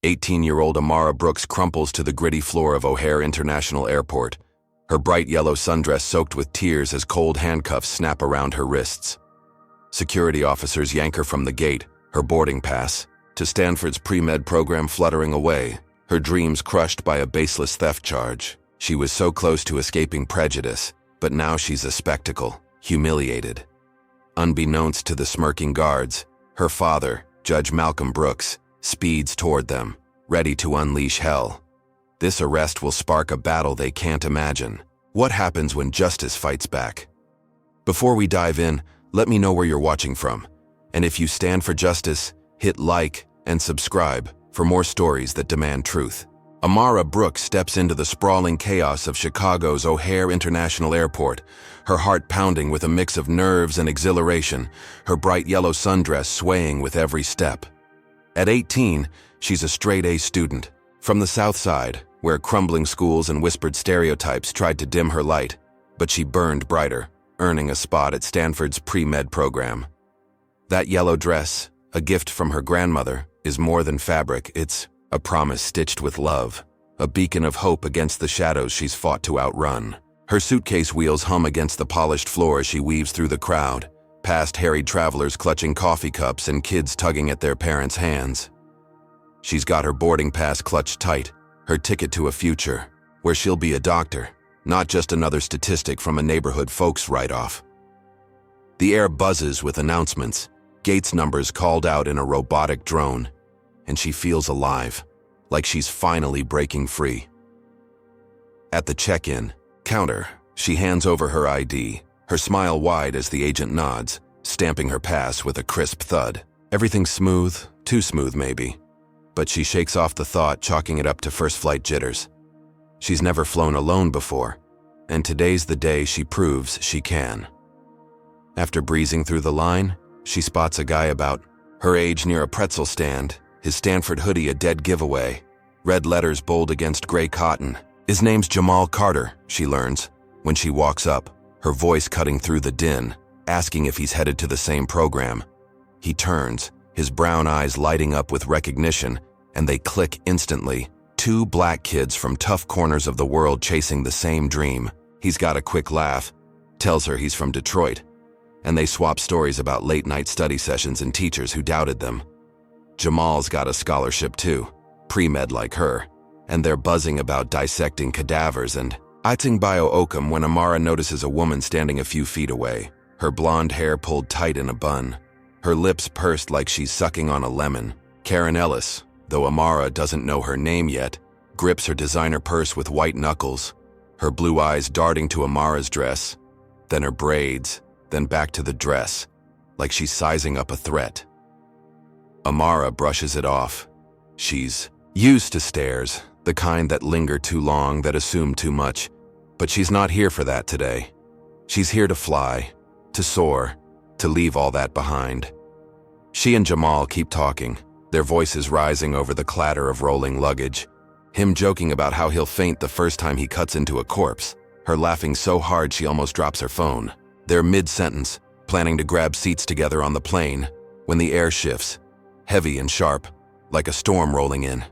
18-year-old Amara Brooks crumples to the gritty floor of O'Hare International Airport, her bright yellow sundress soaked with tears as cold handcuffs snap around her wrists. Security officers yank her from the gate, her boarding pass, to Stanford's pre-med program fluttering away, her dreams crushed by a baseless theft charge. She was so close to escaping prejudice, but now she's a spectacle, humiliated. Unbeknownst to the smirking guards, her father, Judge Malcolm Brooks, speeds toward them, ready to unleash hell. This arrest will spark a battle they can't imagine. What happens when justice fights back? Before we dive in, let me know where you're watching from. And if you stand for justice, hit like and subscribe for more stories that demand truth. Amara Brooks steps into the sprawling chaos of Chicago's O'Hare International Airport, her heart pounding with a mix of nerves and exhilaration, her bright yellow sundress swaying with every step. At 18, she's a straight-A student, from the South Side, where crumbling schools and whispered stereotypes tried to dim her light, but she burned brighter, earning a spot at Stanford's pre-med program. That yellow dress, a gift from her grandmother, is more than fabric. It's a promise stitched with love, a beacon of hope against the shadows she's fought to outrun. Her suitcase wheels hum against the polished floor as she weaves through the crowd, past harried travelers clutching coffee cups and kids tugging at their parents' hands. She's got her boarding pass clutched tight, her ticket to a future, where she'll be a doctor, not just another statistic from a neighborhood folks write-off. The air buzzes with announcements, gates numbers called out in a robotic drone, and she feels alive, like she's finally breaking free. At the check-in counter, she hands over her ID, her smile wide as the agent nods, stamping her pass with a crisp thud. Everything's smooth, too smooth maybe, but she shakes off the thought, chalking it up to first-flight jitters. She's never flown alone before, and today's the day she proves she can. After breezing through the line, she spots a guy about her age near a pretzel stand, his Stanford hoodie a dead giveaway, red letters bold against gray cotton. His name's Jamal Carter, she learns, when she walks up, her voice cutting through the din, asking if he's headed to the same program. He turns, his brown eyes lighting up with recognition, and they click instantly. Two black kids from tough corners of the world chasing the same dream. He's got a quick laugh, tells her he's from Detroit, and they swap stories about late-night study sessions and teachers who doubted them. Jamal's got a scholarship too, pre-med like her, and they're buzzing about dissecting cadavers and eating bio-oakum when Amara notices a woman standing a few feet away, her blonde hair pulled tight in a bun, her lips pursed like she's sucking on a lemon. Karen Ellis, though Amara doesn't know her name yet, grips her designer purse with white knuckles, her blue eyes darting to Amara's dress, then her braids, then back to the dress, like she's sizing up a threat. Amara brushes it off. She's used to stares, the kind that linger too long, that assume too much, but she's not here for that today. She's here to fly, to soar, to leave all that behind. She and Jamal keep talking, their voices rising over the clatter of rolling luggage. Him joking about how he'll faint the first time he cuts into a corpse, her laughing so hard she almost drops her phone. They're mid-sentence, planning to grab seats together on the plane, when the air shifts, heavy and sharp, like a storm rolling in.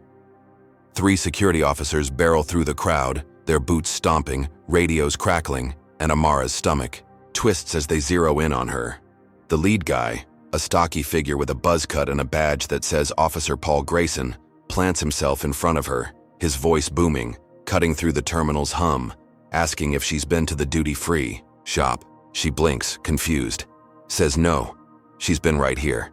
3 security officers barrel through the crowd, their boots stomping, radios crackling, and Amara's stomach twists as they zero in on her. The lead guy, a stocky figure with a buzz cut and a badge that says Officer Grayson, plants himself in front of her, his voice booming, cutting through the terminal's hum, asking if she's been to the duty-free shop. She blinks, confused, says no, she's been right here.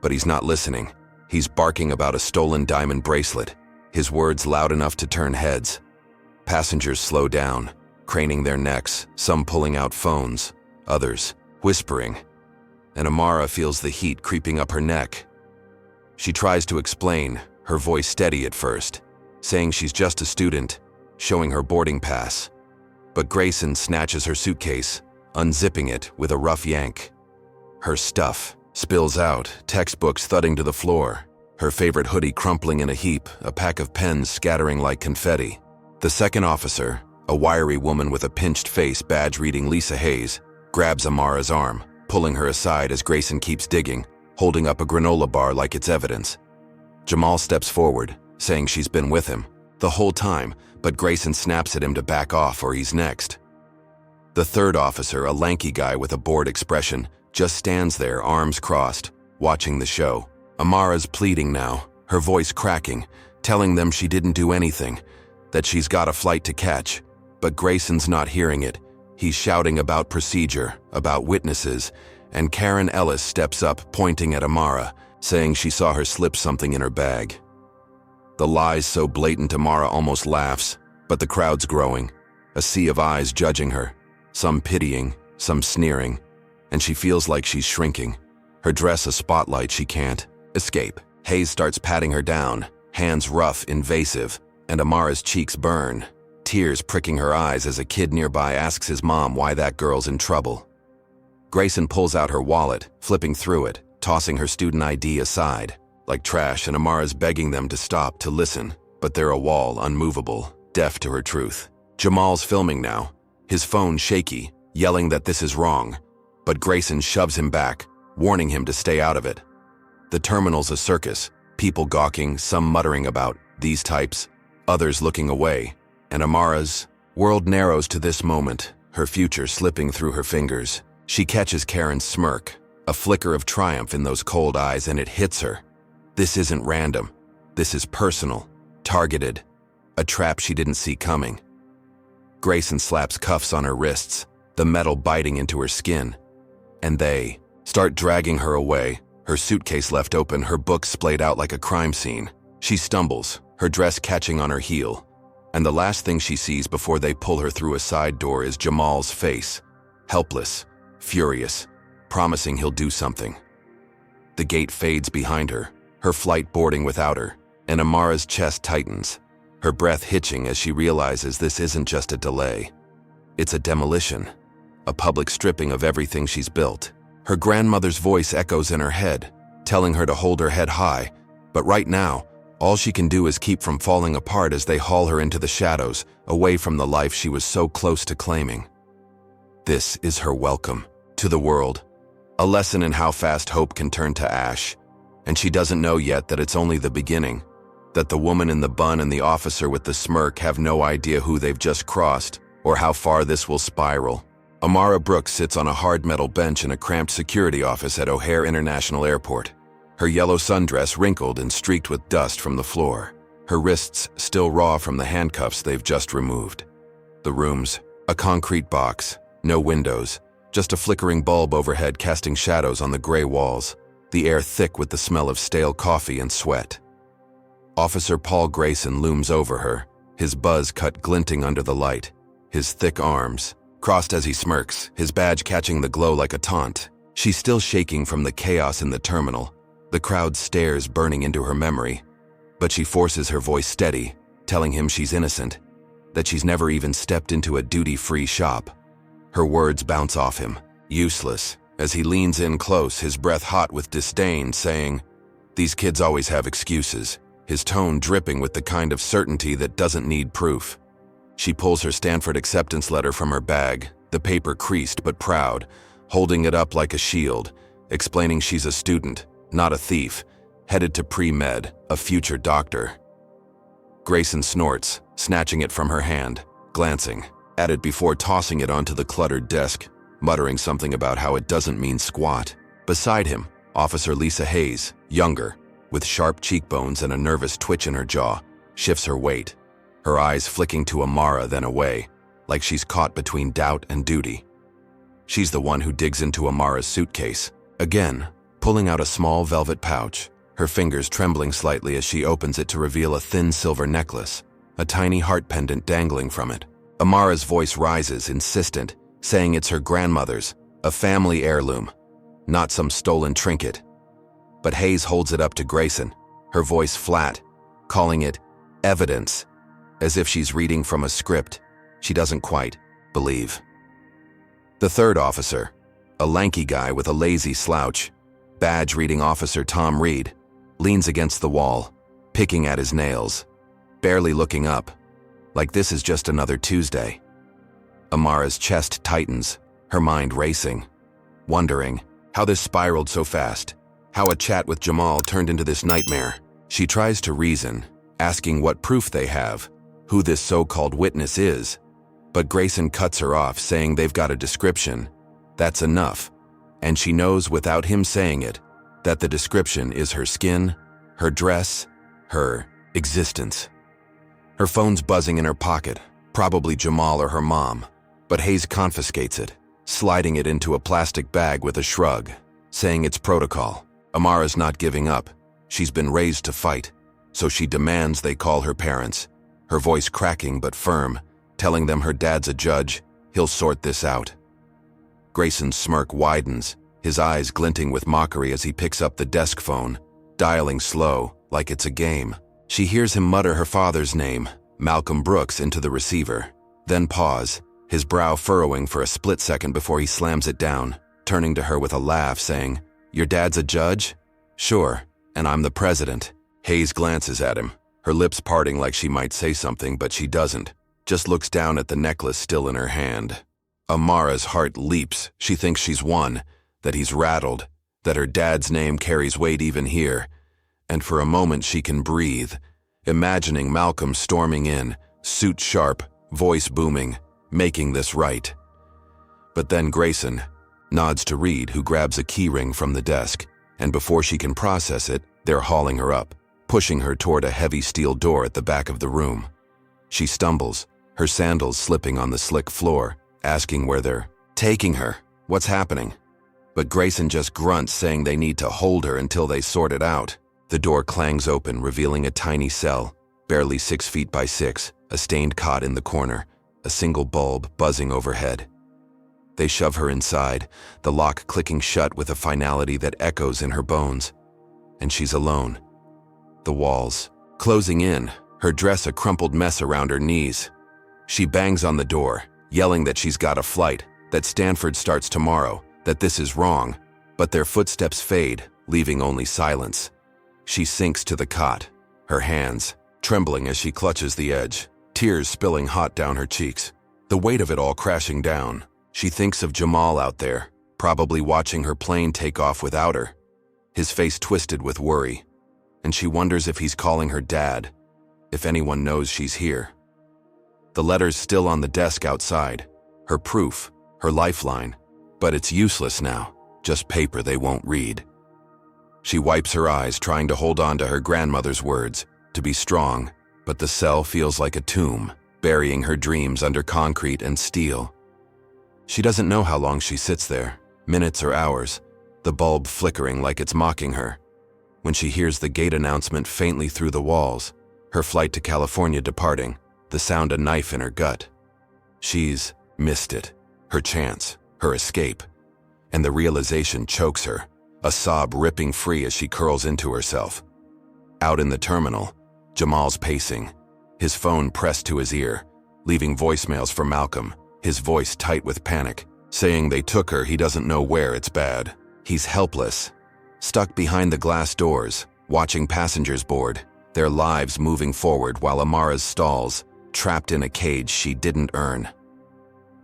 But he's not listening. He's barking about a stolen diamond bracelet, his words loud enough to turn heads. Passengers slow down, craning their necks, some pulling out phones, others whispering, and Amara feels the heat creeping up her neck. She tries to explain, her voice steady at first, saying she's just a student, showing her boarding pass. But Grayson snatches her suitcase, unzipping it with a rough yank. Her stuff spills out, textbooks thudding to the floor, her favorite hoodie crumpling in a heap, a pack of pens scattering like confetti. The second officer, a wiry woman with a pinched face badge reading Lisa Hayes, grabs Amara's arm, pulling her aside as Grayson keeps digging, holding up a granola bar like it's evidence. Jamal steps forward, saying she's been with him the whole time, but Grayson snaps at him to back off or he's next. The third officer, a lanky guy with a bored expression, just stands there, arms crossed, watching the show. Amara's pleading now, her voice cracking, telling them she didn't do anything, that she's got a flight to catch. But Grayson's not hearing it. He's shouting about procedure, about witnesses, and Karen Ellis steps up, pointing at Amara, saying she saw her slip something in her bag. The lie's so blatant Amara almost laughs, but the crowd's growing, a sea of eyes judging her, some pitying, some sneering, and she feels like she's shrinking, her dress a spotlight she can't escape. Hayes starts patting her down, hands rough, invasive, and Amara's cheeks burn, tears pricking her eyes as a kid nearby asks his mom why that girl's in trouble. Grayson pulls out her wallet, flipping through it, tossing her student ID aside, like trash, and Amara's begging them to stop, to listen, but they're a wall, unmovable, deaf to her truth. Jamal's filming now, his phone shaky, yelling that this is wrong, but Grayson shoves him back, warning him to stay out of it. The terminal's a circus, people gawking, some muttering about these types, others looking away, and Amara's world narrows to this moment, her future slipping through her fingers. She catches Karen's smirk, a flicker of triumph in those cold eyes, and it hits her. This isn't random. This is personal, targeted, a trap she didn't see coming. Grayson slaps cuffs on her wrists, the metal biting into her skin, and they start dragging her away, her suitcase left open, her books splayed out like a crime scene. She stumbles, her dress catching on her heel, and the last thing she sees before they pull her through a side door is Jamal's face, helpless, furious, promising he'll do something. The gate fades behind her, her flight boarding without her, and Amara's chest tightens, her breath hitching as she realizes this isn't just a delay. It's a demolition, a public stripping of everything she's built. Her grandmother's voice echoes in her head, telling her to hold her head high, but right now, all she can do is keep from falling apart as they haul her into the shadows, away from the life she was so close to claiming. This is her welcome to the world, a lesson in how fast hope can turn to ash, and she doesn't know yet that it's only the beginning, that the woman in the bun and the officer with the smirk have no idea who they've just crossed or how far this will spiral. Amara Brooks sits on a hard metal bench in a cramped security office at O'Hare International Airport, her yellow sundress wrinkled and streaked with dust from the floor, her wrists still raw from the handcuffs they've just removed. The room's a concrete box, no windows, just a flickering bulb overhead casting shadows on the gray walls, the air thick with the smell of stale coffee and sweat. Officer Paul Grayson looms over her, his buzz cut glinting under the light, his thick arms crossed as he smirks, his badge catching the glow like a taunt. She's still shaking from the chaos in the terminal, the crowd stares burning into her memory, but she forces her voice steady, telling him she's innocent, that she's never even stepped into a duty-free shop. Her words bounce off him, useless, as he leans in close, his breath hot with disdain, saying, "These kids always have excuses," his tone dripping with the kind of certainty that doesn't need proof. She pulls her Stanford acceptance letter from her bag, the paper creased but proud, holding it up like a shield, explaining she's a student, not a thief, headed to pre-med, a future doctor. Grayson snorts, snatching it from her hand, glancing at it before tossing it onto the cluttered desk, muttering something about how it doesn't mean squat. Beside him, Officer Lisa Hayes, younger, with sharp cheekbones and a nervous twitch in her jaw, shifts her weight, her eyes flicking to Amara then away, like she's caught between doubt and duty. She's the one who digs into Amara's suitcase, again, pulling out a small velvet pouch, her fingers trembling slightly as she opens it to reveal a thin silver necklace, a tiny heart pendant dangling from it. Amara's voice rises, insistent, saying it's her grandmother's, a family heirloom, not some stolen trinket. But Hayes holds it up to Grayson, her voice flat, calling it evidence, as if she's reading from a script she doesn't quite believe. The third officer, a lanky guy with a lazy slouch, badge reading Officer Tom Reed, leans against the wall, picking at his nails, barely looking up, like this is just another Tuesday. Amara's chest tightens, her mind racing, wondering how this spiraled so fast, how a chat with Jamal turned into this nightmare. She tries to reason, asking what proof they have, who this so-called witness is. But Grayson cuts her off, saying they've got a description. That's enough. And she knows without him saying it that the description is her skin, her dress, her existence. Her phone's buzzing in her pocket, probably Jamal or her mom, but Hayes confiscates it, sliding it into a plastic bag with a shrug, saying it's protocol. Amara's not giving up. She's been raised to fight, so she demands they call her parents, her voice cracking but firm, telling them her dad's a judge, he'll sort this out. Grayson's smirk widens, his eyes glinting with mockery as he picks up the desk phone, dialing slow, like it's a game. She hears him mutter her father's name, Malcolm Brooks, into the receiver, then pause, his brow furrowing for a split second before he slams it down, turning to her with a laugh, saying, "Your dad's a judge?" "Sure, and I'm the president." Hayes glances at him, her lips parting like she might say something, but she doesn't, just looks down at the necklace still in her hand. Amara's heart leaps. She thinks she's won, that he's rattled, that her dad's name carries weight even here, and for a moment she can breathe, imagining Malcolm storming in, suit sharp, voice booming, making this right. But then Grayson nods to Reed, who grabs a keyring from the desk, and before she can process it, they're hauling her up, pushing her toward a heavy steel door at the back of the room. She stumbles, her sandals slipping on the slick floor, asking where they're taking her, what's happening. But Grayson just grunts, saying they need to hold her until they sort it out. The door clangs open, revealing a tiny cell, barely 6 feet by 6, a stained cot in the corner, a single bulb buzzing overhead. They shove her inside, the lock clicking shut with a finality that echoes in her bones. And she's alone. The walls closing in, her dress a crumpled mess around her knees. She bangs on the door, yelling that she's got a flight, that Stanford starts tomorrow, that this is wrong, but their footsteps fade, leaving only silence. She sinks to the cot, her hands trembling as she clutches the edge, tears spilling hot down her cheeks, the weight of it all crashing down. She thinks of Jamal out there, probably watching her plane take off without her, his face twisted with worry, and she wonders if he's calling her dad, if anyone knows she's here. The letter's still on the desk outside, her proof, her lifeline, but it's useless now, just paper they won't read. She wipes her eyes, trying to hold on to her grandmother's words, to be strong, but the cell feels like a tomb, burying her dreams under concrete and steel. She doesn't know how long she sits there, minutes or hours, the bulb flickering like it's mocking her, when she hears the gate announcement faintly through the walls, her flight to California departing, the sound a knife in her gut. She's missed it, her chance, her escape, and the realization chokes her, a sob ripping free as she curls into herself. Out in the terminal, Jamal's pacing, his phone pressed to his ear, leaving voicemails for Malcolm, his voice tight with panic, saying they took her, he doesn't know where, it's bad. He's helpless, stuck behind the glass doors, watching passengers board, their lives moving forward while Amara's stalls, trapped in a cage she didn't earn.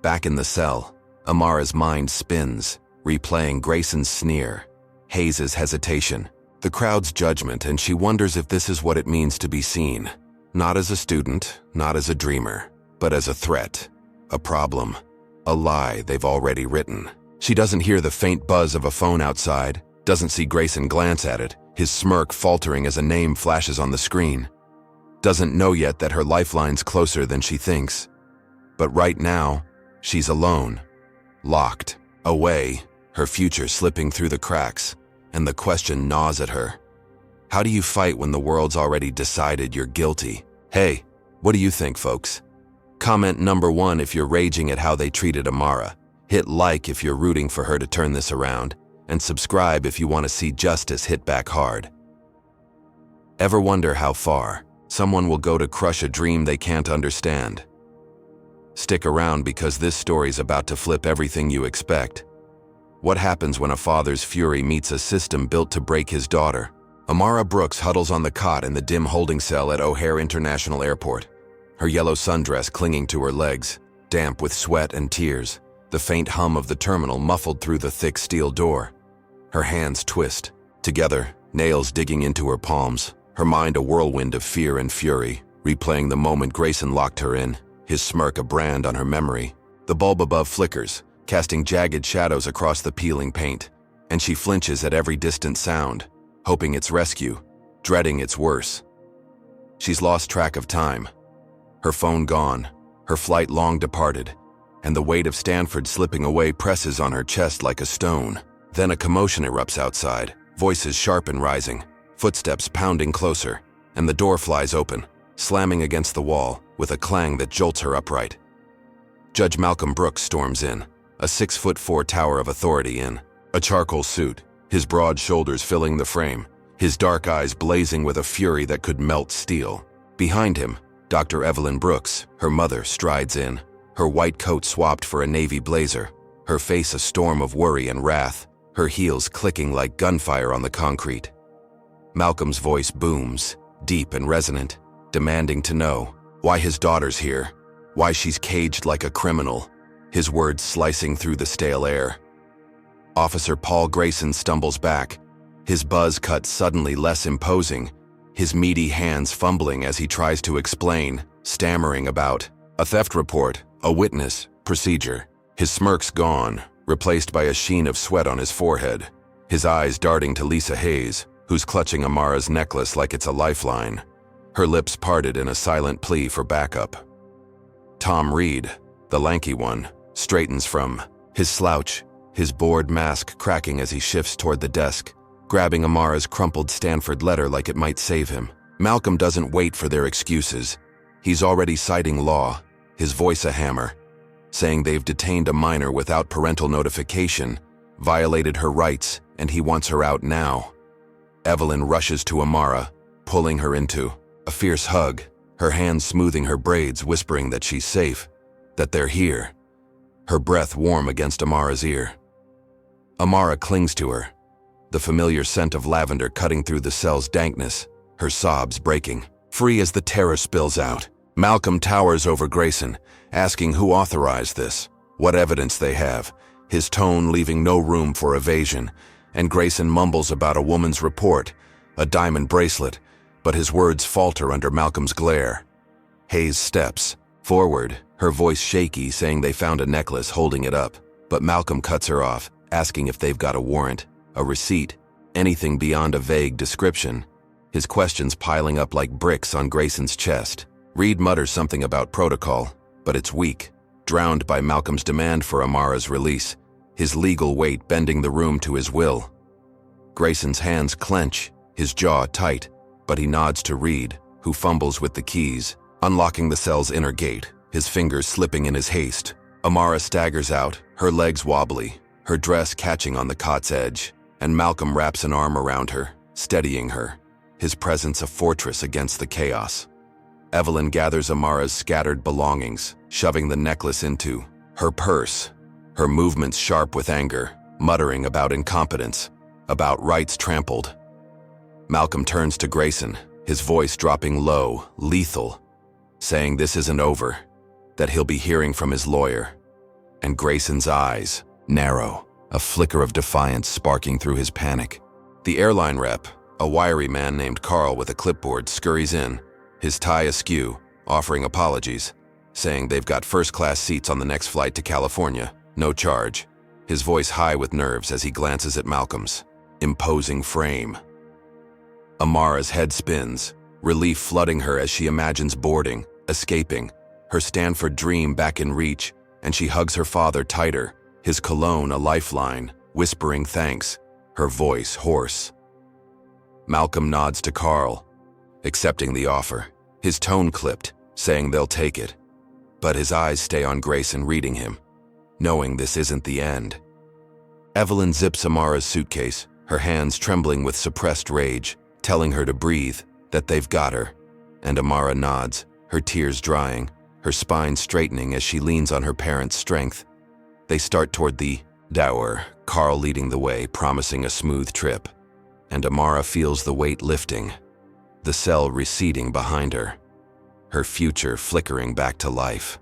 Back in the cell, Amara's mind spins, replaying Grayson's sneer, Hayes' hesitation, the crowd's judgment, and she wonders if this is what it means to be seen, not as a student, not as a dreamer, but as a threat, a problem, a lie they've already written. She doesn't hear the faint buzz of a phone outside, doesn't see Grayson glance at it, his smirk faltering as a name flashes on the screen. Doesn't know yet that her lifeline's closer than she thinks. But right now, she's alone, locked, away, her future slipping through the cracks, and the question gnaws at her. How do you fight when the world's already decided you're guilty? Hey, what do you think, folks? Comment number 1 if you're raging at how they treated Amara. Hit like if you're rooting for her to turn this around, and subscribe if you want to see justice hit back hard. Ever wonder how far someone will go to crush a dream they can't understand? Stick around, because this story's about to flip everything you expect. What happens when a father's fury meets a system built to break his daughter? Amara Brooks huddles on the cot in the dim holding cell at O'Hare International Airport, her yellow sundress clinging to her legs, damp with sweat and tears, the faint hum of the terminal muffled through the thick steel door. Her hands twist, together, nails digging into her palms, her mind a whirlwind of fear and fury, replaying the moment Grayson locked her in, his smirk a brand on her memory. The bulb above flickers, casting jagged shadows across the peeling paint, and she flinches at every distant sound, hoping it's rescue, dreading it's worse. She's lost track of time. Her phone gone, her flight long departed, and the weight of Stanford slipping away presses on her chest like a stone. Then a commotion erupts outside, voices sharp and rising, footsteps pounding closer, and the door flies open, slamming against the wall with a clang that jolts her upright. Judge Malcolm Brooks storms in, a 6'4" tower of authority in a charcoal suit, his broad shoulders filling the frame, his dark eyes blazing with a fury that could melt steel. Behind him, Dr. Evelyn Brooks, her mother, strides in, her white coat swapped for a navy blazer, her face a storm of worry and wrath, her heels clicking like gunfire on the concrete. Malcolm's voice booms, deep and resonant, demanding to know why his daughter's here, why she's caged like a criminal, his words slicing through the stale air. Officer Paul Grayson stumbles back, his buzz cut suddenly less imposing, his meaty hands fumbling as he tries to explain, stammering about a theft report, a witness, procedure. His smirk's gone, replaced by a sheen of sweat on his forehead, his eyes darting to Lisa Hayes, who's clutching Amara's necklace like it's a lifeline, her lips parted in a silent plea for backup. Tom Reed, the lanky one, straightens from his slouch, his bored mask cracking as he shifts toward the desk, grabbing Amara's crumpled Stanford letter like it might save him. Malcolm doesn't wait for their excuses. He's already citing law, his voice a hammer, saying they've detained a minor without parental notification, violated her rights, and he wants her out now. Evelyn rushes to Amara, pulling her into a fierce hug, her hands smoothing her braids, whispering that she's safe, that they're here, her breath warm against Amara's ear. Amara clings to her, the familiar scent of lavender cutting through the cell's dankness, her sobs breaking. Free as the terror spills out, Malcolm towers over Grayson, asking who authorized this, what evidence they have, his tone leaving no room for evasion, and Grayson mumbles about a woman's report, a diamond bracelet, but his words falter under Malcolm's glare. Hayes steps forward, her voice shaky, saying they found a necklace, holding it up, but Malcolm cuts her off, asking if they've got a warrant, a receipt, anything beyond a vague description, his questions piling up like bricks on Grayson's chest. Reed mutters something about protocol, but it's weak, drowned by Malcolm's demand for Amara's release, his legal weight bending the room to his will. Grayson's hands clench, his jaw tight, but he nods to Reed, who fumbles with the keys, unlocking the cell's inner gate, his fingers slipping in his haste. Amara staggers out, her legs wobbly, her dress catching on the cot's edge, and Malcolm wraps an arm around her, steadying her, his presence a fortress against the chaos. Evelyn gathers Amara's scattered belongings, shoving the necklace into her purse, her movements sharp with anger, muttering about incompetence, about rights trampled. Malcolm turns to Grayson, his voice dropping low, lethal, saying this isn't over, that he'll be hearing from his lawyer. And Grayson's eyes narrow, a flicker of defiance sparking through his panic. The airline rep, a wiry man named Carl with a clipboard, scurries in, his tie askew, offering apologies, saying they've got first-class seats on the next flight to California, no charge, his voice high with nerves as he glances at Malcolm's imposing frame. Amara's head spins, relief flooding her as she imagines boarding, escaping, her Stanford dream back in reach, and she hugs her father tighter, his cologne a lifeline, whispering thanks, her voice hoarse. Malcolm nods to Carl, accepting the offer, his tone clipped, saying they'll take it. But his eyes stay on Grayson, reading him, knowing this isn't the end. Evelyn zips Amara's suitcase, her hands trembling with suppressed rage, telling her to breathe, that they've got her. And Amara nods, her tears drying, her spine straightening as she leans on her parents' strength. They start toward the dower, Carl leading the way, promising a smooth trip. And Amara feels the weight lifting, the cell receding behind her, her future flickering back to life.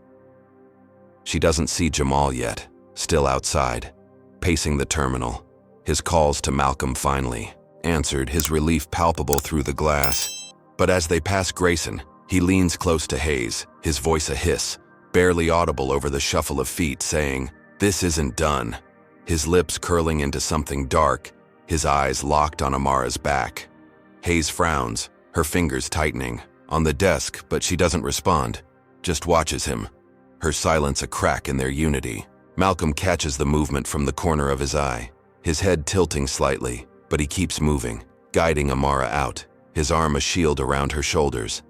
She doesn't see Jamal yet, still outside, pacing the terminal, his calls to Malcolm finally answered, his relief palpable through the glass, But as they pass Grayson, he leans close to Hayes, his voice a hiss, barely audible over the shuffle of feet, saying, "This isn't done." His lips curling into something dark, his eyes locked on Amara's back. Hayes frowns, her fingers tightening, on the desk, but she doesn't respond, just watches him, her silence a crack in their unity. Malcolm catches the movement from the corner of his eye, his head tilting slightly, but he keeps moving, guiding Amara out, his arm a shield around her shoulders.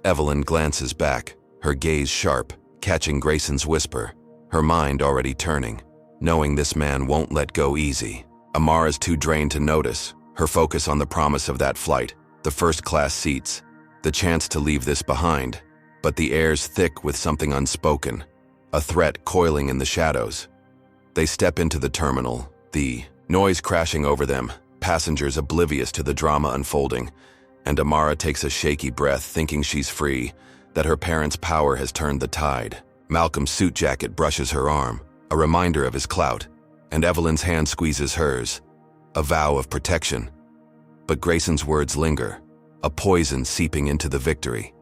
Evelyn glances back, her gaze sharp, catching Grayson's whisper, her mind already turning, knowing this man won't let go easy. Amara's too drained to notice, her focus on the promise of that flight, the first-class seats, the chance to leave this behind, but the air's thick with something unspoken, a threat coiling in the shadows. They step into the terminal, the noise crashing over them, passengers oblivious to the drama unfolding, and Amara takes a shaky breath thinking she's free, that her parents' power has turned the tide. Malcolm's suit jacket brushes her arm, a reminder of his clout, and Evelyn's hand squeezes hers, a vow of protection. But Grayson's words linger, a poison seeping into the victory.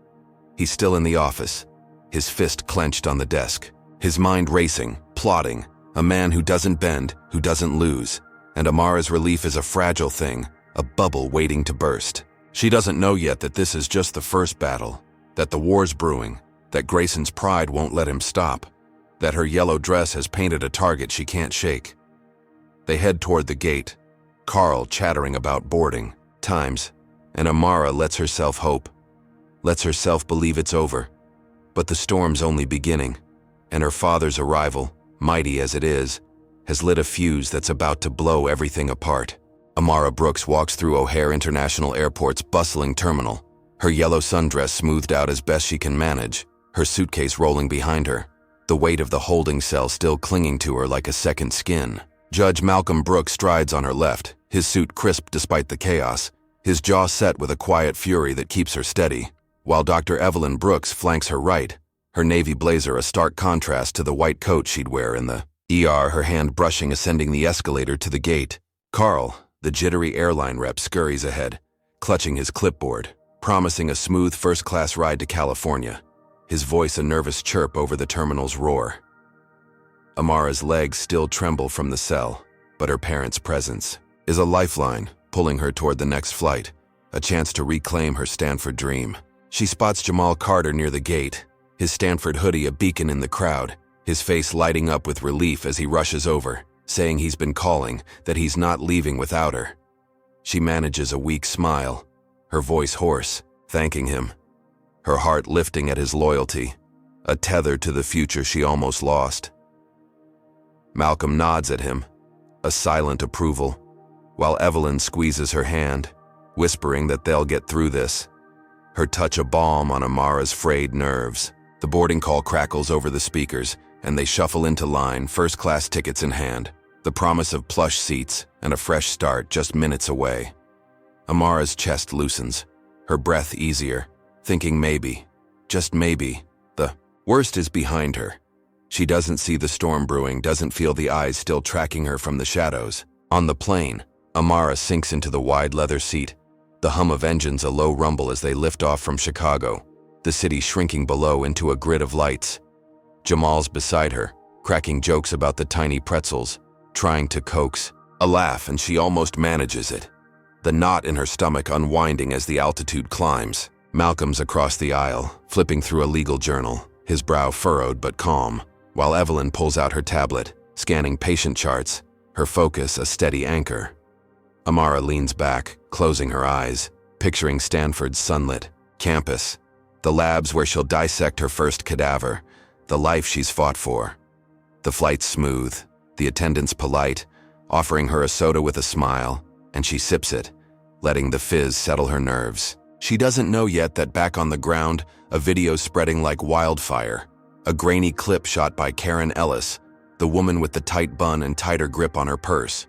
He's still in the office, his fist clenched on the desk, his mind racing, plotting, a man who doesn't bend, who doesn't lose, and Amara's relief is a fragile thing, a bubble waiting to burst. She doesn't know yet that this is just the first battle, that the war's brewing, that Grayson's pride won't let him stop, that her yellow dress has painted a target she can't shake. They head toward the gate, Carl chattering about boarding, times, and Amara lets herself hope, lets herself believe it's over. But the storm's only beginning, and her father's arrival, mighty as it is, has lit a fuse that's about to blow everything apart. Amara Brooks walks through O'Hare International Airport's bustling terminal, her yellow sundress smoothed out as best she can manage, her suitcase rolling behind her, the weight of the holding cell still clinging to her like a second skin. Judge Malcolm Brooks strides on her left, his suit crisp despite the chaos, his jaw set with a quiet fury that keeps her steady, while Dr. Evelyn Brooks flanks her right, her navy blazer a stark contrast to the white coat she'd wear in the ER, her hand brushing ascending the escalator to the gate. Carl, the jittery airline rep, scurries ahead, clutching his clipboard, promising a smooth first-class ride to California, his voice a nervous chirp over the terminal's roar. Amara's legs still tremble from the cell, but her parents' presence is a lifeline, pulling her toward the next flight, a chance to reclaim her Stanford dream. She spots Jamal Carter near the gate, his Stanford hoodie a beacon in the crowd, his face lighting up with relief as he rushes over, saying he's been calling, that he's not leaving without her. She manages a weak smile, her voice hoarse, thanking him, her heart lifting at his loyalty, a tether to the future she almost lost. Malcolm nods at him, a silent approval, while Evelyn squeezes her hand, whispering that they'll get through this, her touch a balm on Amara's frayed nerves. The boarding call crackles over the speakers, and they shuffle into line, first-class tickets in hand, the promise of plush seats and a fresh start just minutes away. Amara's chest loosens, her breath easier, thinking maybe, just maybe, the worst is behind her. She doesn't see the storm brewing, doesn't feel the eyes still tracking her from the shadows. On the plane, Amara sinks into the wide leather seat, the hum of engines a low rumble as they lift off from Chicago, the city shrinking below into a grid of lights. Jamal's beside her, cracking jokes about the tiny pretzels, trying to coax a laugh, and she almost manages it, the knot in her stomach unwinding as the altitude climbs. Malcolm's across the aisle, flipping through a legal journal, his brow furrowed but calm, while Evelyn pulls out her tablet, scanning patient charts, her focus a steady anchor. Amara leans back, closing her eyes, picturing Stanford's sunlit campus, the labs where she'll dissect her first cadaver, the life she's fought for. The flight's smooth, the attendants polite, offering her a soda with a smile, and she sips it, letting the fizz settle her nerves. She doesn't know yet that back on the ground, a video's spreading like wildfire, a grainy clip shot by Karen Ellis, the woman with the tight bun and tighter grip on her purse.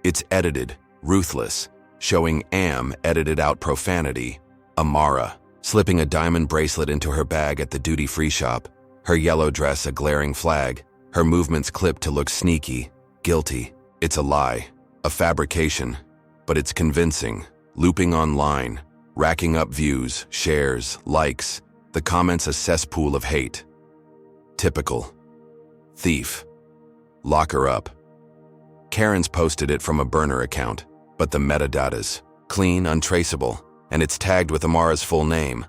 It's edited, ruthless, showing edited out profanity, Amara, slipping a diamond bracelet into her bag at the duty-free shop, her yellow dress a glaring flag, her movements clipped to look sneaky, guilty. It's a lie, a fabrication, but it's convincing, looping online, racking up views, shares, likes, the comments a cesspool of hate. Typical. Thief. Lock her up. Karen's posted it from a burner account, but the metadata's clean, untraceable, and it's tagged with Amara's full name,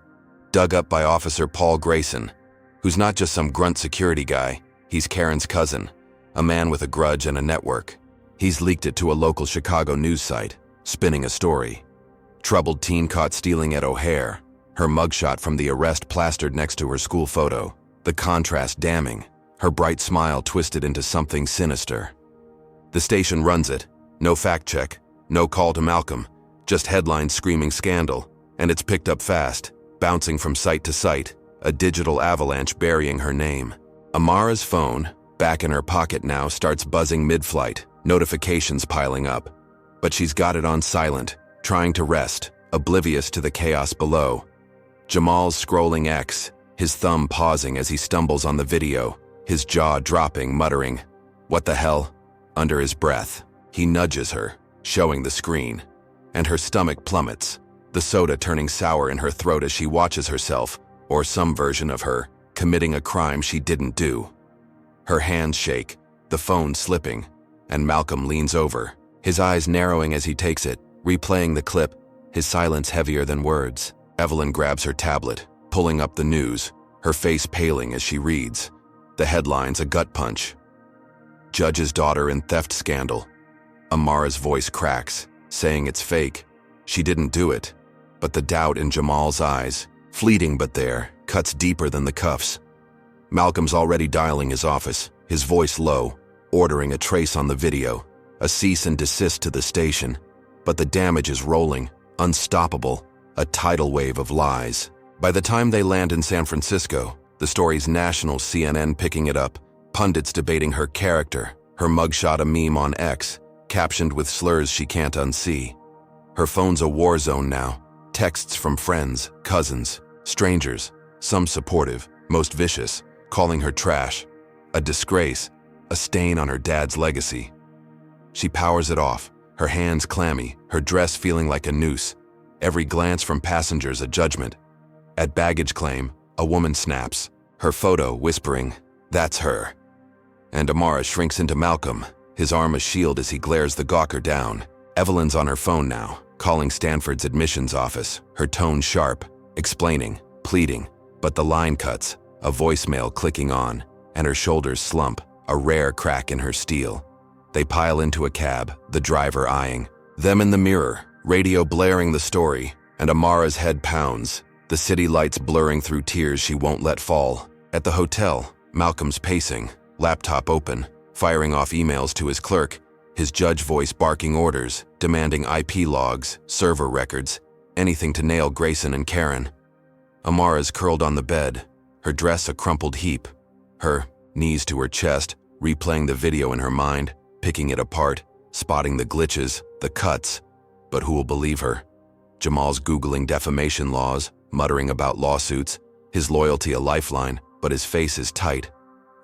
dug up by Officer Paul Grayson, who's not just some grunt security guy, he's Karen's cousin, a man with a grudge and a network. He's leaked it to a local Chicago news site, spinning a story. Troubled teen caught stealing at O'Hare, her mugshot from the arrest plastered next to her school photo, the contrast damning, her bright smile twisted into something sinister. The station runs it, no fact check, no call to Malcolm, just headlines screaming scandal, and it's picked up fast, bouncing from site to site, a digital avalanche burying her name. Amara's phone, back in her pocket now, starts buzzing mid-flight, notifications piling up. But she's got it on silent, trying to rest, oblivious to the chaos below. Jamal's scrolling X, his thumb pausing as he stumbles on the video, his jaw dropping, muttering, "What the hell?" Under his breath, he nudges her, showing the screen, and her stomach plummets, the soda turning sour in her throat as she watches herself, or some version of her, committing a crime she didn't do. Her hands shake, the phone slipping, and Malcolm leans over, his eyes narrowing as he takes it, replaying the clip, his silence heavier than words. Evelyn grabs her tablet, pulling up the news, her face paling as she reads. The headline's a gut punch. Judge's daughter in theft scandal. Amara's voice cracks, saying it's fake. She didn't do it. But the doubt in Jamal's eyes, fleeting but there, cuts deeper than the cuffs. Malcolm's already dialing his office, his voice low, ordering a trace on the video, a cease and desist to the station. But the damage is rolling, unstoppable, a tidal wave of lies. By the time they land in San Francisco, the story's national CNN picking it up, pundits debating her character, her mugshot a meme on X, captioned with slurs she can't unsee. Her phone's a war zone now, texts from friends, cousins, strangers, some supportive, most vicious, calling her trash, a disgrace, a stain on her dad's legacy. She powers it off, her hands clammy, her dress feeling like a noose, every glance from passengers a judgment. At baggage claim, a woman snaps, her photo whispering, "That's her." And Amara shrinks into Malcolm, his arm a shield as he glares the gawker down. Evelyn's on her phone now, calling Stanford's admissions office, her tone sharp, explaining, pleading, but the line cuts, a voicemail clicking on, and her shoulders slump, a rare crack in her steel. They pile into a cab, the driver eyeing. Them in the mirror, radio blaring the story, and Amara's head pounds, the city lights blurring through tears she won't let fall. At the hotel, Malcolm's pacing, laptop open, firing off emails to his clerk, his judge voice barking orders, demanding IP logs, server records, anything to nail Grayson and Karen. Amara's curled on the bed, her dress a crumpled heap, her knees to her chest, replaying the video in her mind, picking it apart, spotting the glitches, the cuts. But who will believe her? Jamal's Googling defamation laws, muttering about lawsuits, his loyalty a lifeline, but his face is tight.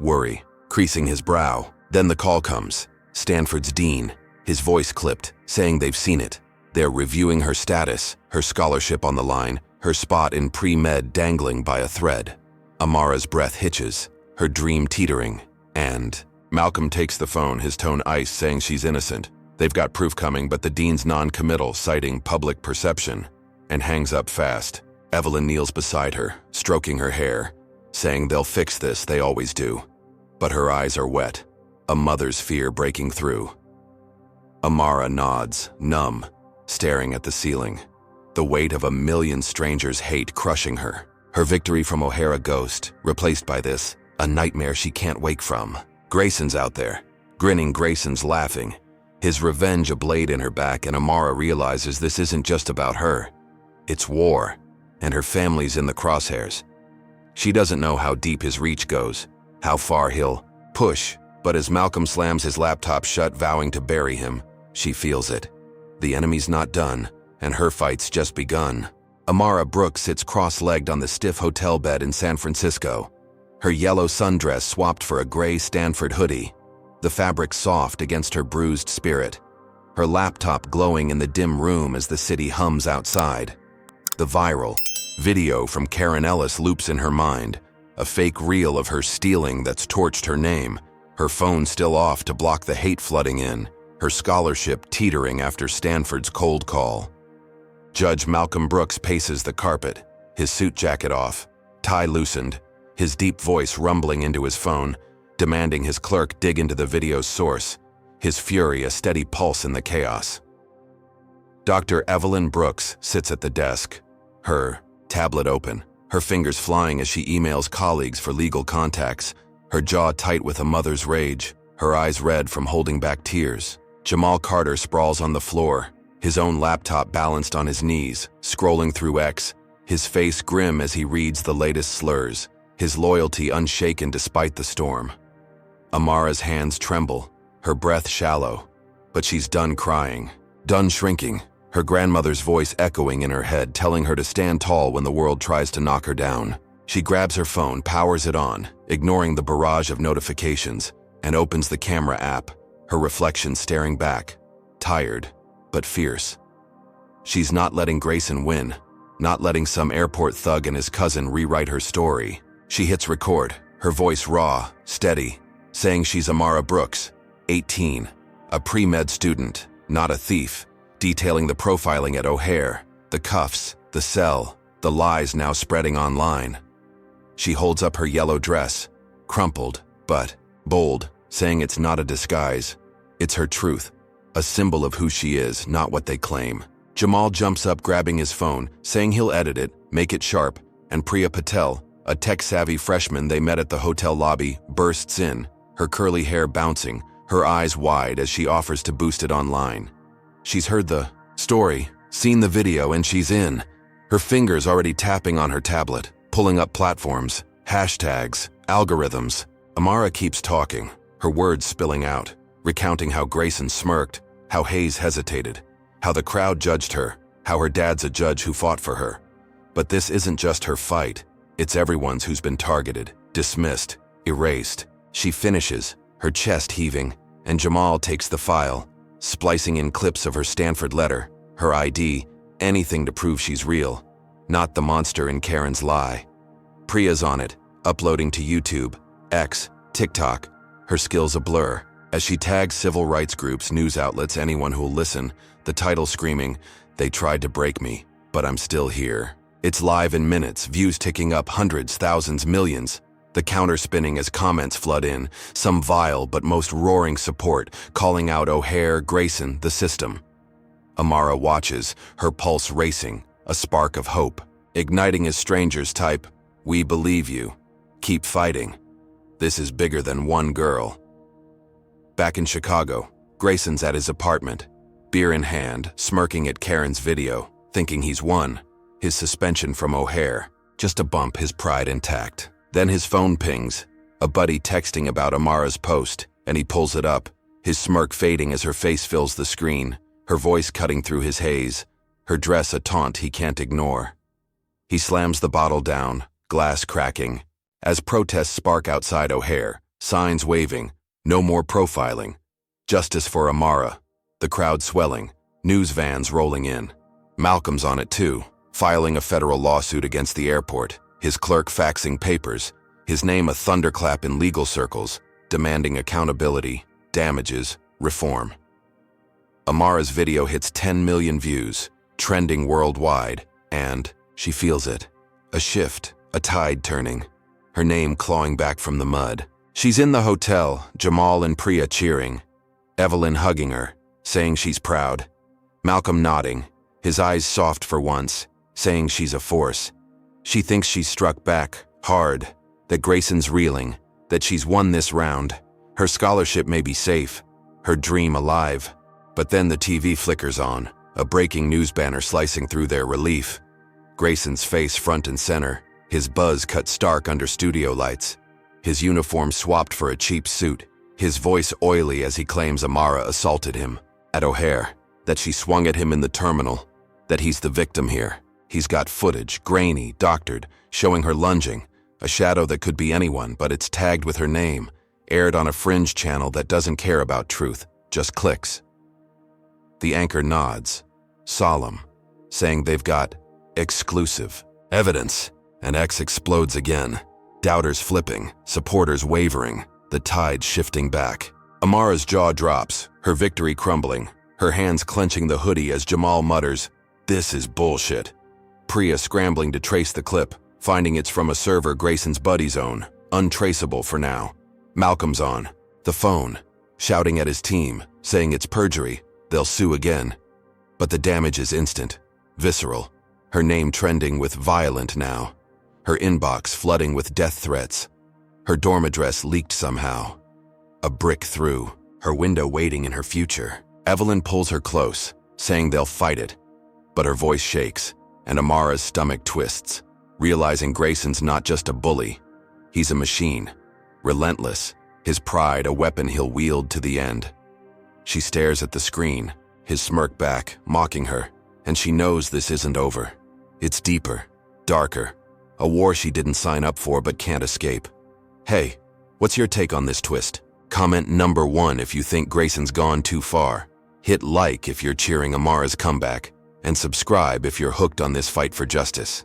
Worry, creasing his brow. Then the call comes. Stanford's dean, his voice clipped, saying they've seen it. They're reviewing her status, her scholarship on the line, her spot in pre-med dangling by a thread. Amara's breath hitches, her dream teetering, and Malcolm takes the phone, his tone ice, saying she's innocent. They've got proof coming, but the dean's non-committal, citing public perception, and hangs up fast. Evelyn kneels beside her, stroking her hair, saying they'll fix this, they always do. But her eyes are wet, a mother's fear breaking through. Amara nods, numb, staring at the ceiling, the weight of a million strangers' hate crushing her. Her victory from O'Hare a ghost, replaced by this, a nightmare she can't wake from. Grayson's out there, grinning. Grayson's laughing, his revenge a blade in her back, and Amara realizes this isn't just about her. It's war, and her family's in the crosshairs. She doesn't know how deep his reach goes, how far he'll push, but as Malcolm slams his laptop shut, vowing to bury him, she feels it. The enemy's not done, and her fight's just begun. Amara Brooks sits cross-legged on the stiff hotel bed in San Francisco, her yellow sundress swapped for a gray Stanford hoodie, the fabric soft against her bruised spirit, her laptop glowing in the dim room as the city hums outside. The viral video from Karen Ellis loops in her mind, a fake reel of her stealing that's torched her name, her phone still off to block the hate flooding in, her scholarship teetering after Stanford's cold call. Judge Malcolm Brooks paces the carpet, his suit jacket off, tie loosened, his deep voice rumbling into his phone, demanding his clerk dig into the video's source, his fury a steady pulse in the chaos. Dr. Evelyn Brooks sits at the desk, her tablet open, her fingers flying as she emails colleagues for legal contacts, her jaw tight with a mother's rage, her eyes red from holding back tears. Jamal Carter sprawls on the floor, his own laptop balanced on his knees, scrolling through X, his face grim as he reads the latest slurs, his loyalty unshaken despite the storm. Amara's hands tremble, her breath shallow, but she's done crying, done shrinking, her grandmother's voice echoing in her head, telling her to stand tall when the world tries to knock her down. She grabs her phone, powers it on, ignoring the barrage of notifications, and opens the camera app, her reflection staring back, tired, but fierce. She's not letting Grayson win, not letting some airport thug and his cousin rewrite her story. She hits record, her voice raw, steady, saying she's Amara Brooks, 18, a pre-med student, not a thief, detailing the profiling at O'Hare, the cuffs, the cell, the lies now spreading online. She holds up her yellow dress, crumpled, but bold, saying it's not a disguise. It's her truth, a symbol of who she is, not what they claim. Jamal jumps up grabbing his phone, saying he'll edit it, make it sharp, and Priya Patel, a tech-savvy freshman they met at the hotel lobby, bursts in, her curly hair bouncing, her eyes wide as she offers to boost it online. She's heard the story, seen the video, and she's in, her fingers already tapping on her tablet, pulling up platforms, hashtags, algorithms. Amara keeps talking, her words spilling out, recounting how Grayson smirked, how Hayes hesitated, how the crowd judged her, how her dad's a judge who fought for her. But this isn't just her fight, it's everyone's who's been targeted, dismissed, erased. She finishes, her chest heaving, and Jamal takes the file, splicing in clips of her Stanford letter, her ID, anything to prove she's real, not the monster in Karen's lie. Priya's on it, uploading to YouTube, X, TikTok, her skills a blur, as she tags civil rights groups, news outlets, anyone who'll listen, the title screaming, "They tried to break me, but I'm still here." It's live in minutes, views ticking up hundreds, thousands, millions. The counter spinning as comments flood in, some vile but most roaring support, calling out O'Hare, Grayson, the system. Amara watches, her pulse racing, a spark of hope, igniting as strangers type, "We believe you. Keep fighting. This is bigger than one girl." Back in Chicago, Grayson's at his apartment, beer in hand, smirking at Karen's video, thinking he's won. His suspension from O'Hare, just a bump, his pride intact. Then his phone pings, a buddy texting about Amara's post, and he pulls it up, his smirk fading as her face fills the screen, her voice cutting through his haze, her dress a taunt he can't ignore. He slams the bottle down, glass cracking, as protests spark outside O'Hare, signs waving, no more profiling, justice for Amara, the crowd swelling, news vans rolling in. Malcolm's on it too, filing a federal lawsuit against the airport, his clerk faxing papers, his name a thunderclap in legal circles, demanding accountability, damages, reform. Amara's video hits 10 million views, trending worldwide, and she feels it. A shift, a tide turning, her name clawing back from the mud. She's in the hotel, Jamal and Priya cheering, Evelyn hugging her, saying she's proud, Malcolm nodding, his eyes soft for once, saying she's a force. She thinks she's struck back, hard, that Grayson's reeling, that she's won this round. Her scholarship may be safe, her dream alive. But then the TV flickers on, a breaking news banner slicing through their relief. Grayson's face front and center, his buzz cut stark under studio lights, his uniform swapped for a cheap suit, his voice oily as he claims Amara assaulted him at O'Hare, that she swung at him in the terminal, that he's the victim here. He's got footage, grainy, doctored, showing her lunging, a shadow that could be anyone, but it's tagged with her name, aired on a fringe channel that doesn't care about truth, just clicks. The anchor nods, solemn, saying they've got Exclusive. Evidence. And X explodes again. Doubters flipping, supporters wavering, the tide shifting back. Amara's jaw drops, her victory crumbling, her hands clenching the hoodie as Jamal mutters, "This is bullshit." Priya scrambling to trace the clip, finding it's from a server Grayson's buddy's own, untraceable for now. Malcolm's on the phone, shouting at his team, saying it's perjury, they'll sue again. But the damage is instant, visceral, her name trending with violent now, her inbox flooding with death threats. Her dorm address leaked somehow. A brick through, her window waiting in her future. Evelyn pulls her close, saying they'll fight it. But her voice shakes, and Amara's stomach twists, realizing Grayson's not just a bully. He's a machine, relentless, his pride a weapon he'll wield to the end. She stares at the screen, his smirk back, mocking her, and she knows this isn't over. It's deeper, darker, a war she didn't sign up for but can't escape. Hey, what's your take on this twist? Comment number 1 if you think Grayson's gone too far. Hit like if you're cheering Amara's comeback, and subscribe if you're hooked on this fight for justice.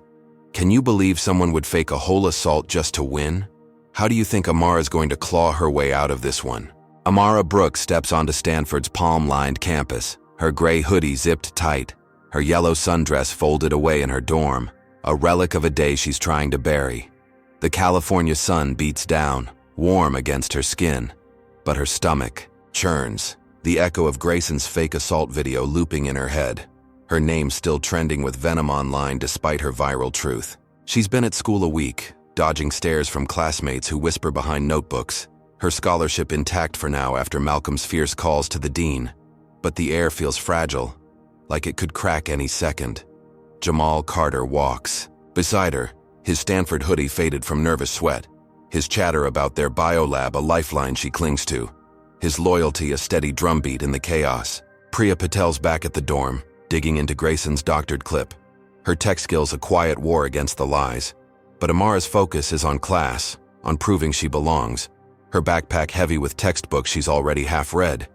Can you believe someone would fake a whole assault just to win? How do you think Amara's going to claw her way out of this one? Amara Brooks steps onto Stanford's palm-lined campus, her gray hoodie zipped tight, her yellow sundress folded away in her dorm, a relic of a day she's trying to bury. The California sun beats down, warm against her skin, but her stomach churns, the echo of Grayson's fake assault video looping in her head, her name still trending with venom online despite her viral truth. She's been at school a week, dodging stares from classmates who whisper behind notebooks, her scholarship intact for now after Malcolm's fierce calls to the dean. But the air feels fragile, like it could crack any second. Jamal Carter walks. Beside her, his Stanford hoodie faded from nervous sweat, his chatter about their biolab a lifeline she clings to, his loyalty a steady drumbeat in the chaos. Priya Patel's back at the dorm, digging into Grayson's doctored clip. Her tech skills a quiet war against the lies. But Amara's focus is on class, on proving she belongs, her backpack heavy with textbooks she's already half read.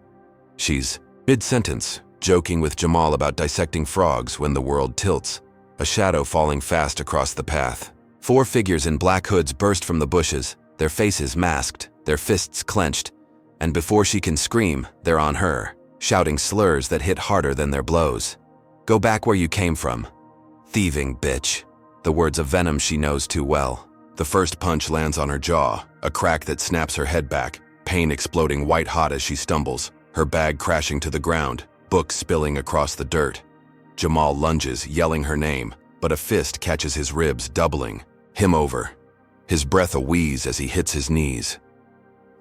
She's mid-sentence, joking with Jamal about dissecting frogs when the world tilts, a shadow falling fast across the path. 4 figures in black hoods burst from the bushes, their faces masked, their fists clenched, and before she can scream, they're on her, shouting slurs that hit harder than their blows. "Go back where you came from. Thieving bitch." The words of venom she knows too well. The first punch lands on her jaw, a crack that snaps her head back, pain exploding white-hot as she stumbles, her bag crashing to the ground, books spilling across the dirt. Jamal lunges, yelling her name, but a fist catches his ribs, doubling him over. His breath a wheeze as he hits his knees.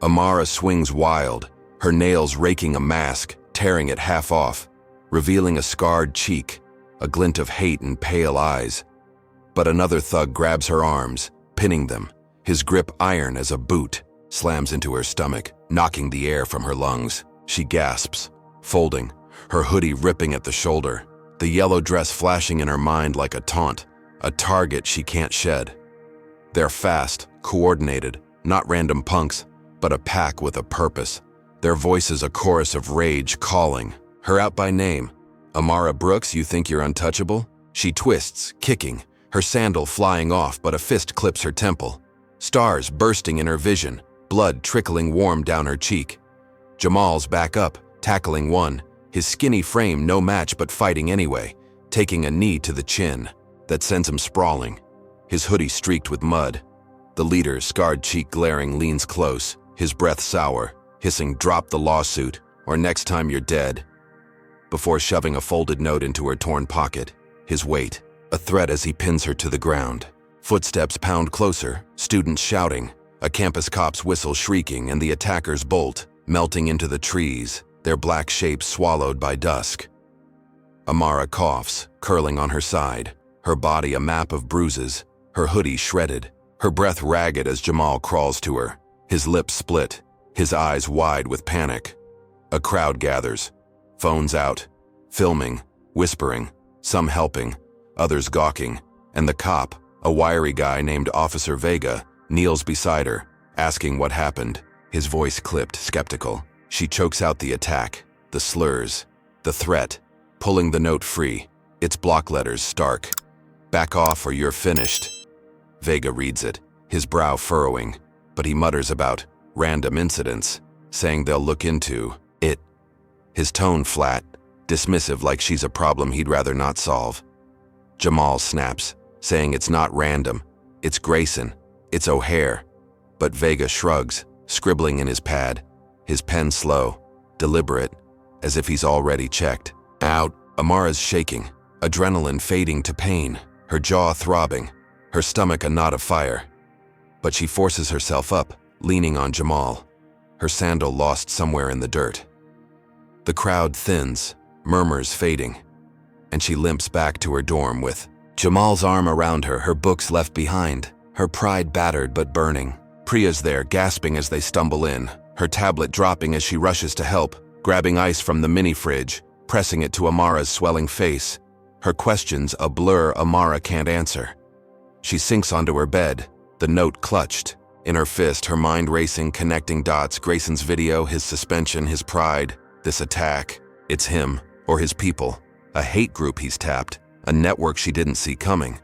Amara swings wild, her nails raking a mask, tearing it half off, revealing a scarred cheek, a glint of hate in pale eyes. But another thug grabs her arms, pinning them, his grip iron as a boot, slams into her stomach, knocking the air from her lungs. She gasps, folding, her hoodie ripping at the shoulder, the yellow dress flashing in her mind like a taunt, a target she can't shed. They're fast, coordinated, not random punks, but a pack with a purpose. Their voices a chorus of rage calling her out by name. "Amara Brooks, you think you're untouchable?" She twists, kicking, her sandal flying off but a fist clips her temple. Stars bursting in her vision, blood trickling warm down her cheek. Jamal's back up, tackling one, his skinny frame no match but fighting anyway, taking a knee to the chin that sends him sprawling, his hoodie streaked with mud. The leader, scarred cheek glaring, leans close, his breath sour, hissing, "Drop the lawsuit, or next time you're dead," before shoving a folded note into her torn pocket, his weight a threat as he pins her to the ground. Footsteps pound closer, students shouting, a campus cop's whistle shrieking, and the attackers bolt, melting into the trees, their black shapes swallowed by dusk. Amara coughs, curling on her side, her body a map of bruises, her hoodie shredded, her breath ragged as Jamal crawls to her, his lips split, his eyes wide with panic. A crowd gathers, phones out, filming, whispering, some helping, others gawking, and the cop, a wiry guy named Officer Vega, kneels beside her, asking what happened, his voice clipped, skeptical. She chokes out the attack, the slurs, the threat, pulling the note free, its block letters stark. "Back off or you're finished." Vega reads it, his brow furrowing, but he mutters about random incidents, saying they'll look into it. His tone flat, dismissive, like she's a problem he'd rather not solve. Jamal snaps, saying it's not random, it's Grayson, it's O'Hare. But Vega shrugs, scribbling in his pad, his pen slow, deliberate, as if he's already checked out. Amara's shaking, adrenaline fading to pain, her jaw throbbing, her stomach a knot of fire. But she forces herself up, leaning on Jamal, her sandal lost somewhere in the dirt. The crowd thins, murmurs fading, and she limps back to her dorm with Jamal's arm around her, her books left behind, her pride battered but burning. Priya's there, gasping as they stumble in, her tablet dropping as she rushes to help, grabbing ice from the mini-fridge, pressing it to Amara's swelling face. Her questions a blur Amara can't answer. She sinks onto her bed, the note clutched. In her fist, her mind racing, connecting dots, Grayson's video, his suspension, his pride, this attack. It's him, or his people, a hate group he's tapped, a network she didn't see coming.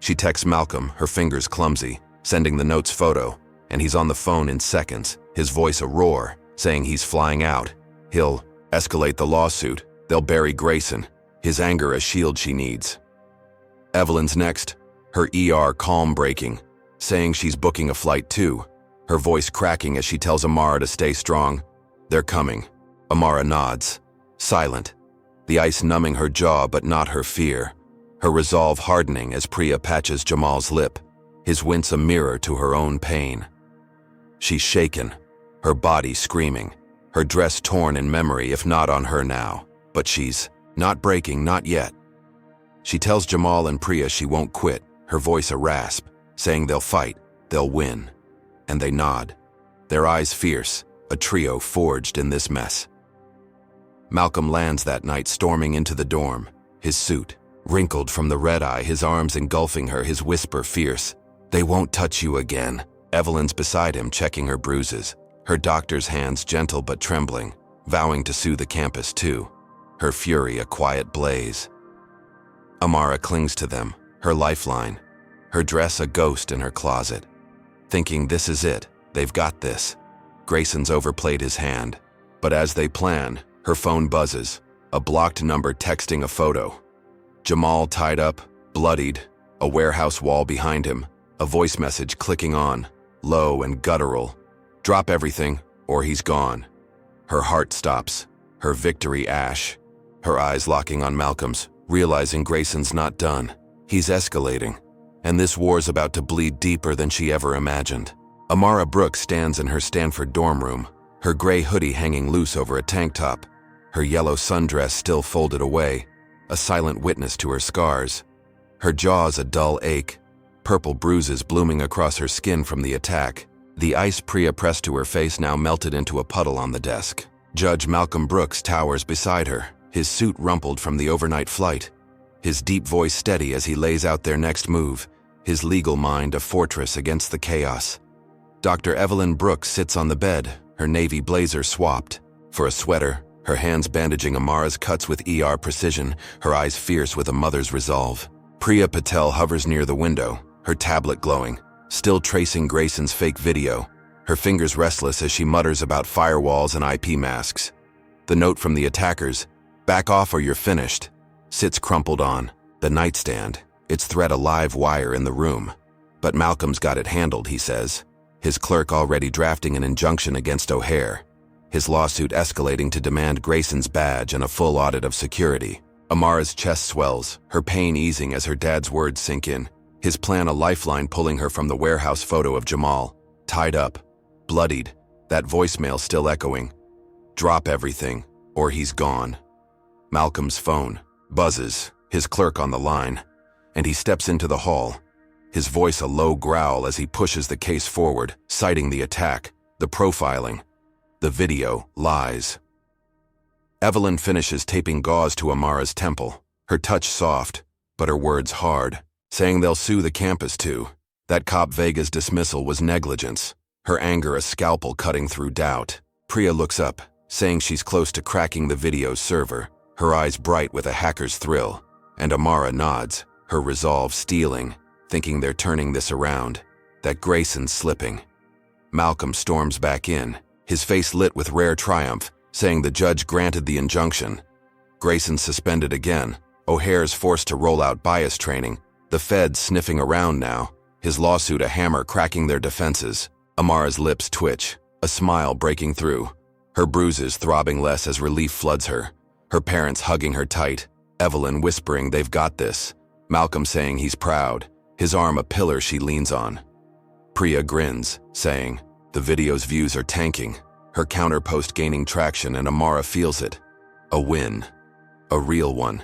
She texts Malcolm, her fingers clumsy, sending the note's photo, and he's on the phone in seconds, his voice a roar, saying he's flying out. He'll escalate the lawsuit, they'll bury Grayson, his anger a shield she needs. Evelyn's next, her ER calm breaking, saying she's booking a flight too, her voice cracking as she tells Amara to stay strong. They're coming. Amara nods, silent, the ice numbing her jaw but not her fear, her resolve hardening as Priya patches Jamal's lip, his wince a mirror to her own pain. She's shaken, her body screaming, her dress torn in memory if not on her now, but she's not breaking, not yet. She tells Jamal and Priya she won't quit, her voice a rasp, saying they'll fight, they'll win. And they nod, their eyes fierce, a trio forged in this mess. Malcolm lands that night storming into the dorm, his suit wrinkled from the red eye, his arms engulfing her, his whisper fierce. "They won't touch you again." Evelyn's beside him checking her bruises, her doctor's hands gentle but trembling, vowing to sue the campus too, her fury a quiet blaze. Amara clings to them, her lifeline, her dress a ghost in her closet, thinking this is it, they've got this. Grayson's overplayed his hand, but as they plan, her phone buzzes, a blocked number texting a photo. Jamal tied up, bloodied, a warehouse wall behind him, a voice message clicking on, low and guttural. "Drop everything, or he's gone." Her heart stops, her victory ash, her eyes locking on Malcolm's, realizing Grayson's not done. He's escalating, and this war's about to bleed deeper than she ever imagined. Amara Brooks stands in her Stanford dorm room, her gray hoodie hanging loose over a tank top, her yellow sundress still folded away, a silent witness to her scars. Her jaws a dull ache, purple bruises blooming across her skin from the attack. The ice Priya pressed to her face now melted into a puddle on the desk. Judge Malcolm Brooks towers beside her, his suit rumpled from the overnight flight, his deep voice steady as he lays out their next move, his legal mind a fortress against the chaos. Dr. Evelyn Brooks sits on the bed, her navy blazer swapped for a sweater, her hands bandaging Amara's cuts with ER precision, her eyes fierce with a mother's resolve. Priya Patel hovers near the window, her tablet glowing, still tracing Grayson's fake video, her fingers restless as she mutters about firewalls and IP masks. The note from the attackers, "Back off or you're finished," sits crumpled on the nightstand, its thread a live wire in the room. But Malcolm's got it handled, he says, his clerk already drafting an injunction against O'Hare, his lawsuit escalating to demand Grayson's badge and a full audit of security. Amara's chest swells, her pain easing as her dad's words sink in, his plan a lifeline pulling her from the warehouse photo of Jamal, tied up, bloodied, that voicemail still echoing. "Drop everything, or he's gone." Malcolm's phone buzzes, his clerk on the line, and he steps into the hall, his voice a low growl as he pushes the case forward, citing the attack, the profiling, the video, lies. Evelyn finishes taping gauze to Amara's temple, her touch soft, but her words hard, saying they'll sue the campus too. That cop Vega's dismissal was negligence, her anger a scalpel cutting through doubt. Priya looks up, saying she's close to cracking the video's server, her eyes bright with a hacker's thrill, and Amara nods, her resolve stealing, thinking they're turning this around, that Grayson's slipping. Malcolm storms back in, his face lit with rare triumph, saying the judge granted the injunction. Grayson suspended again, O'Hare's forced to roll out bias training, the feds sniffing around now, his lawsuit a hammer cracking their defenses. Amara's lips twitch, a smile breaking through, her bruises throbbing less as relief floods her, her parents hugging her tight, Evelyn whispering they've got this, Malcolm saying he's proud, his arm a pillar she leans on. Priya grins, saying, the video's views are tanking, her counterpost gaining traction, and Amara feels it. A win. A real one.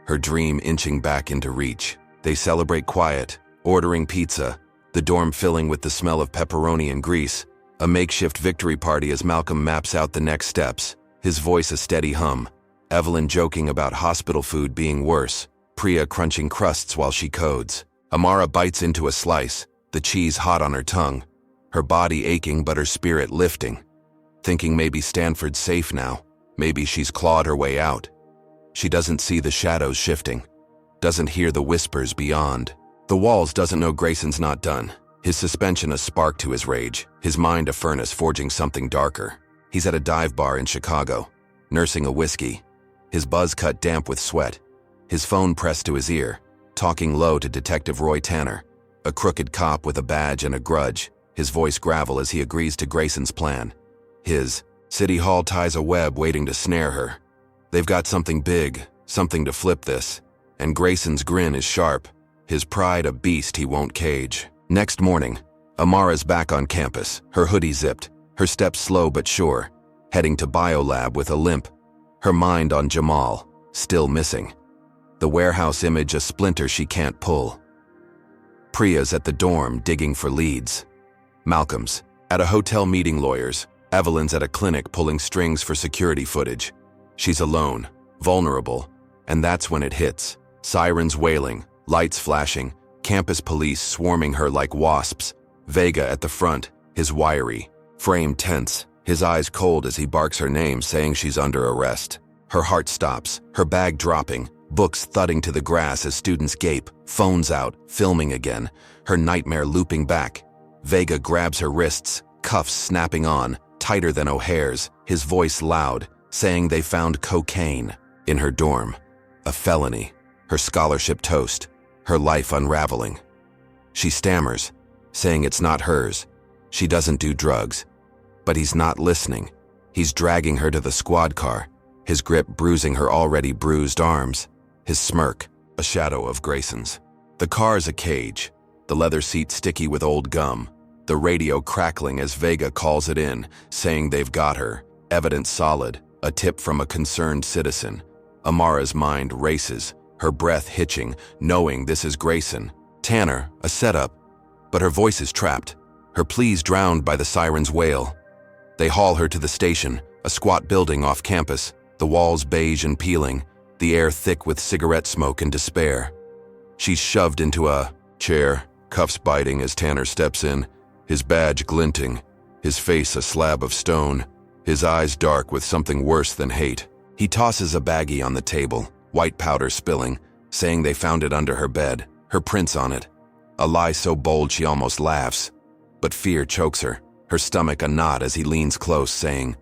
Her dream inching back into reach. They celebrate quiet, ordering pizza, the dorm filling with the smell of pepperoni and grease, a makeshift victory party as Malcolm maps out the next steps, his voice a steady hum, Evelyn joking about hospital food being worse, Priya crunching crusts while she codes. Amara bites into a slice, the cheese hot on her tongue, her body aching but her spirit lifting, thinking maybe Stanford's safe now, maybe she's clawed her way out. She doesn't see the shadows shifting, doesn't hear the whispers beyond. The walls doesn't know Grayson's not done, his suspension a spark to his rage, his mind a furnace forging something darker. He's at a dive bar in Chicago, nursing a whiskey, his buzz cut damp with sweat, his phone pressed to his ear, talking low to Detective Roy Tanner, a crooked cop with a badge and a grudge, his voice gravel as he agrees to Grayson's plan. His City Hall ties a web waiting to snare her. They've got something big, something to flip this, and Grayson's grin is sharp, his pride a beast he won't cage. Next morning, Amara's back on campus, her hoodie zipped, her steps slow but sure, heading to biolab with a limp, her mind on Jamal, still missing. The warehouse image a splinter she can't pull. Priya's at the dorm digging for leads. Malcolm's at a hotel meeting lawyers. Evelyn's at a clinic pulling strings for security footage. She's alone, vulnerable, and that's when it hits. Sirens wailing, lights flashing, campus police swarming her like wasps. Vega at the front, his wiry, frame tense, his eyes cold as he barks her name saying she's under arrest. Her heart stops, her bag dropping, books thudding to the grass as students gape, phones out, filming again, her nightmare looping back. Vega grabs her wrists, cuffs snapping on, tighter than O'Hare's, his voice loud, saying they found cocaine in her dorm. A felony, her scholarship toast, her life unraveling. She stammers, saying it's not hers. She doesn't do drugs. But he's not listening. He's dragging her to the squad car, his grip bruising her already bruised arms, his smirk a shadow of Grayson's. The car's a cage, the leather seat sticky with old gum, the radio crackling as Vega calls it in, saying they've got her, evidence solid, a tip from a concerned citizen. Amara's mind races, her breath hitching, knowing this is Grayson. Tanner, a setup, but her voice is trapped, her pleas drowned by the siren's wail. They haul her to the station, a squat building off campus, the walls beige and peeling, the air thick with cigarette smoke and despair. She's shoved into a chair, cuffs biting as Tanner steps in, his badge glinting, his face a slab of stone, his eyes dark with something worse than hate. He tosses a baggie on the table, white powder spilling, saying they found it under her bed, her prints on it. A lie so bold she almost laughs, but fear chokes her, her stomach a knot as he leans close, saying,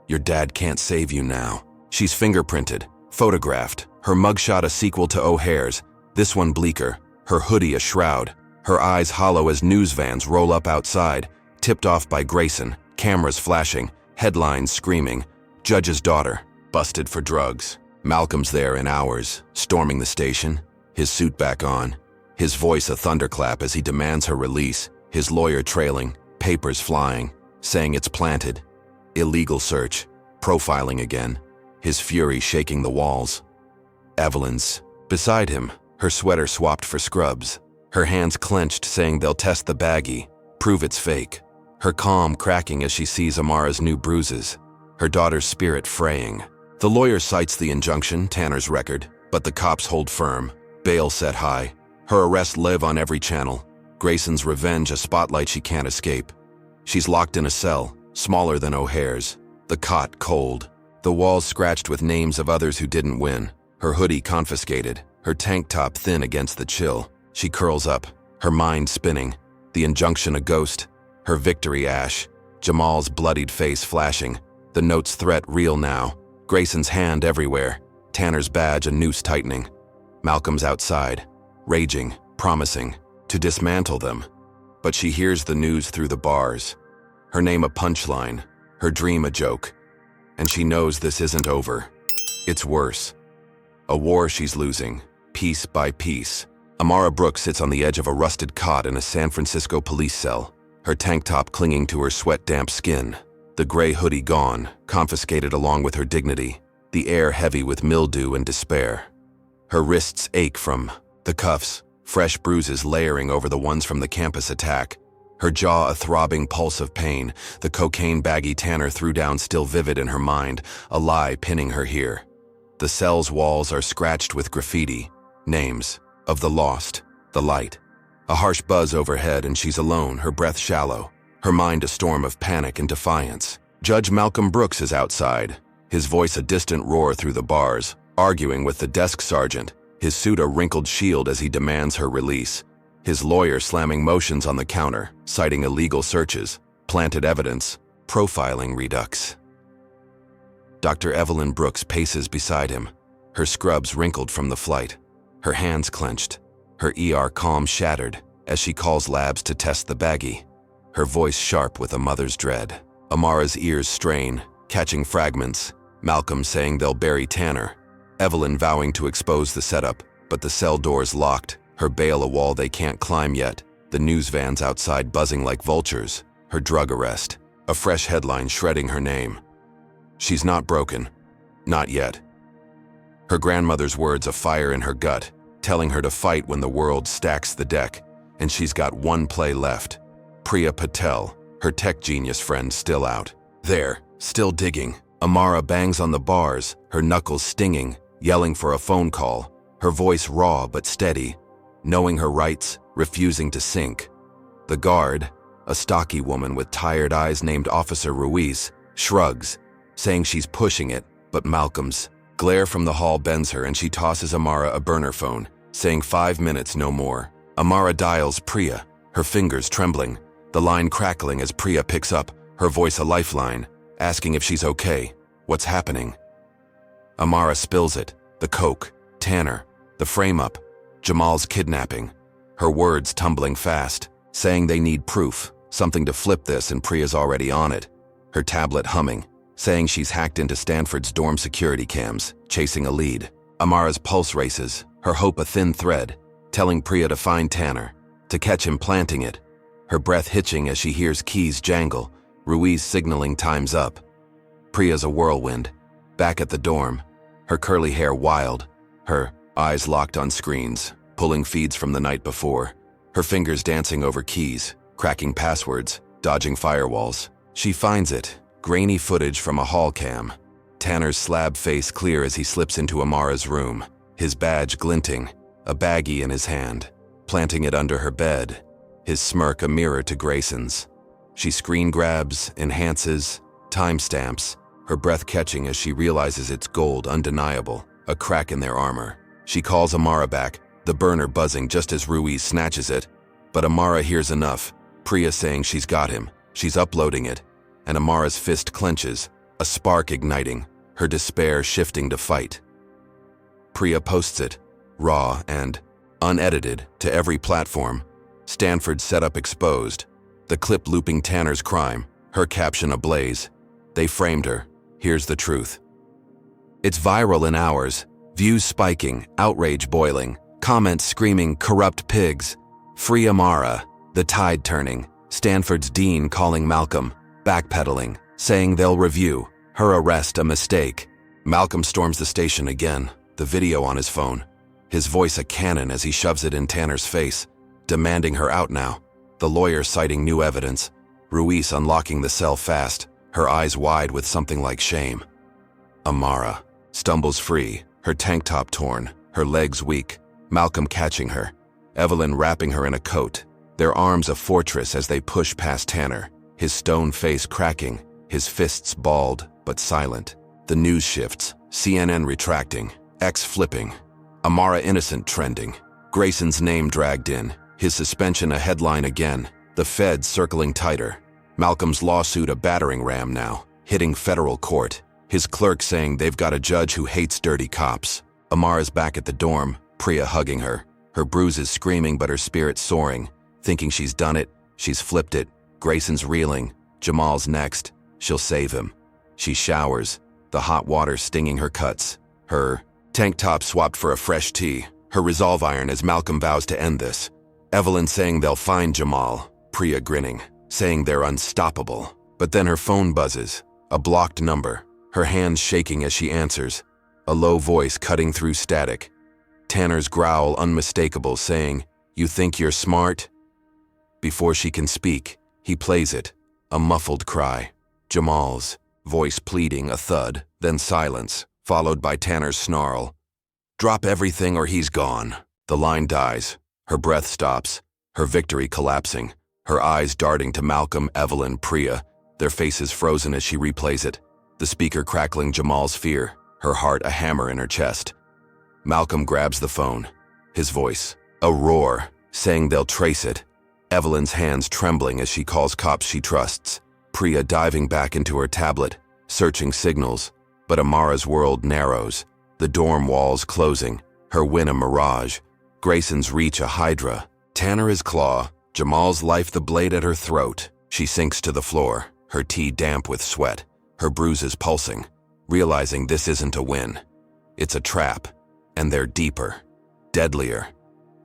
"Your dad can't save you now." She's fingerprinted, photographed, her mugshot a sequel to O'Hare's, this one bleaker, her hoodie a shroud, her eyes hollow as news vans roll up outside, tipped off by Grayson, cameras flashing, headlines screaming, judge's daughter, busted for drugs. Malcolm's there in hours, storming the station, his suit back on, his voice a thunderclap as he demands her release, his lawyer trailing, papers flying, saying it's planted. Illegal search, profiling again, his fury shaking the walls. Evelyn's beside him, her sweater swapped for scrubs, her hands clenched saying they'll test the baggie, prove it's fake, her calm cracking as she sees Amara's new bruises, her daughter's spirit fraying. The lawyer cites the injunction, Tanner's record, but the cops hold firm, bail set high, her arrest live on every channel, Grayson's revenge a spotlight she can't escape. She's locked in a cell, smaller than O'Hare's, the cot cold, the walls scratched with names of others who didn't win, her hoodie confiscated, her tank top thin against the chill. She curls up, her mind spinning, the injunction a ghost, her victory ash, Jamal's bloodied face flashing, the note's threat real now, Grayson's hand everywhere, Tanner's badge a noose tightening. Malcolm's outside, raging, promising to dismantle them. But she hears the news through the bars. Her name a punchline, her dream a joke. And she knows this isn't over. It's worse. A war she's losing, piece by piece. Amara Brooks sits on the edge of a rusted cot in a San Francisco police cell, her tank top clinging to her sweat-damp skin, the gray hoodie gone, confiscated along with her dignity, the air heavy with mildew and despair. Her wrists ache from the cuffs, fresh bruises layering over the ones from the campus attack. Her jaw a throbbing pulse of pain, the cocaine baggie Tanner threw down still vivid in her mind, a lie pinning her here. The cell's walls are scratched with graffiti, names of the lost, the light. A harsh buzz overhead and she's alone, her breath shallow, her mind a storm of panic and defiance. Judge Malcolm Brooks is outside, his voice a distant roar through the bars, arguing with the desk sergeant, his suit a wrinkled shield as he demands her release. His lawyer slamming motions on the counter, citing illegal searches, planted evidence, profiling redux. Dr. Evelyn Brooks paces beside him, her scrubs wrinkled from the flight, her hands clenched, her ER calm shattered as she calls labs to test the baggie, her voice sharp with a mother's dread. Amara's ears strain, catching fragments, Malcolm saying they'll bury Tanner, Evelyn vowing to expose the setup, but the cell doors locked, her bail a wall they can't climb yet, the news vans outside buzzing like vultures, her drug arrest, a fresh headline shredding her name. She's not broken. Not yet. Her grandmother's words a fire in her gut, telling her to fight when the world stacks the deck, and she's got one play left. Priya Patel, her tech genius friend, still out. There, still digging. Amara bangs on the bars, her knuckles stinging, yelling for a phone call, her voice raw but steady, knowing her rights, refusing to sink. The guard, a stocky woman with tired eyes named Officer Ruiz, shrugs, saying she's pushing it, but Malcolm's glare from the hall bends her and she tosses Amara a burner phone, saying 5 minutes, no more. Amara dials Priya, her fingers trembling, the line crackling as Priya picks up, her voice a lifeline, asking if she's okay, what's happening. Amara spills it, the coke, Tanner, the frame-up, Jamal's kidnapping, her words tumbling fast, saying they need proof, something to flip this, and Priya's already on it, her tablet humming, saying she's hacked into Stanford's dorm security cams, chasing a lead. Amara's pulse races, her hope a thin thread, telling Priya to find Tanner, to catch him planting it, her breath hitching as she hears keys jangle, Ruiz signaling time's up. Priya's a whirlwind, back at the dorm, her curly hair wild, her eyes locked on screens, pulling feeds from the night before, her fingers dancing over keys, cracking passwords, dodging firewalls. She finds it, grainy footage from a hall cam, Tanner's slab face clear as he slips into Amara's room, his badge glinting, a baggie in his hand, planting it under her bed, his smirk a mirror to Grayson's. She screen grabs, enhances, timestamps, her breath catching as she realizes it's gold undeniable, a crack in their armor. She calls Amara back, the burner buzzing just as Ruiz snatches it, but Amara hears enough, Priya saying she's got him, she's uploading it, and Amara's fist clenches, a spark igniting, her despair shifting to fight. Priya posts it, raw and unedited, to every platform. Stanford's setup exposed, the clip looping Tanner's crime, her caption ablaze. They framed her. Here's the truth. It's viral in hours, views spiking, outrage boiling, comments screaming corrupt pigs. Free Amara, the tide turning, Stanford's dean calling Malcolm, backpedaling, saying they'll review, her arrest a mistake. Malcolm storms the station again, the video on his phone, his voice a cannon as he shoves it in Tanner's face, demanding her out now, the lawyer citing new evidence, Ruiz unlocking the cell fast, her eyes wide with something like shame. Amara stumbles free, her tank top torn, her legs weak, Malcolm catching her, Evelyn wrapping her in a coat, their arms a fortress as they push past Tanner, his stone face cracking, his fists balled but silent. The news shifts, CNN retracting, X flipping, Amara innocent trending. Grayson's name dragged in. His suspension a headline again. The feds circling tighter. Malcolm's lawsuit a battering ram now, hitting federal court. His clerk saying they've got a judge who hates dirty cops. Amara's back at the dorm, Priya hugging her. Her bruises screaming but her spirit soaring. Thinking she's done it, she's flipped it. Grayson's reeling. Jamal's next. She'll save him. She showers, the hot water stinging her cuts. Her tank top swapped for a fresh tee. Her resolve iron as Malcolm vows to end this. Evelyn saying they'll find Jamal. Priya grinning, saying they're unstoppable. But then her phone buzzes. A blocked number. Her hands shaking as she answers. A low voice cutting through static. Tanner's growl unmistakable saying, "You think you're smart?" Before she can speak, he plays it. A muffled cry. Jamal's voice pleading, a thud, then silence, followed by Tanner's snarl. "Drop everything or he's gone." The line dies. Her breath stops. Her victory collapsing. Her eyes darting to Malcolm, Evelyn, Priya. Their faces frozen as she replays it. The speaker crackling Jamal's fear. Her heart a hammer in her chest. Malcolm grabs the phone. His voice, a roar, saying they'll trace it. Evelyn's hands trembling as she calls cops she trusts. Priya diving back into her tablet, searching signals. But Amara's world narrows. The dorm walls closing. Her win a mirage. Grayson's reach a hydra. Tanner his claw. Jamal's life the blade at her throat. She sinks to the floor, her tee damp with sweat. Her bruises pulsing, realizing this isn't a win. It's a trap, and they're deeper, deadlier.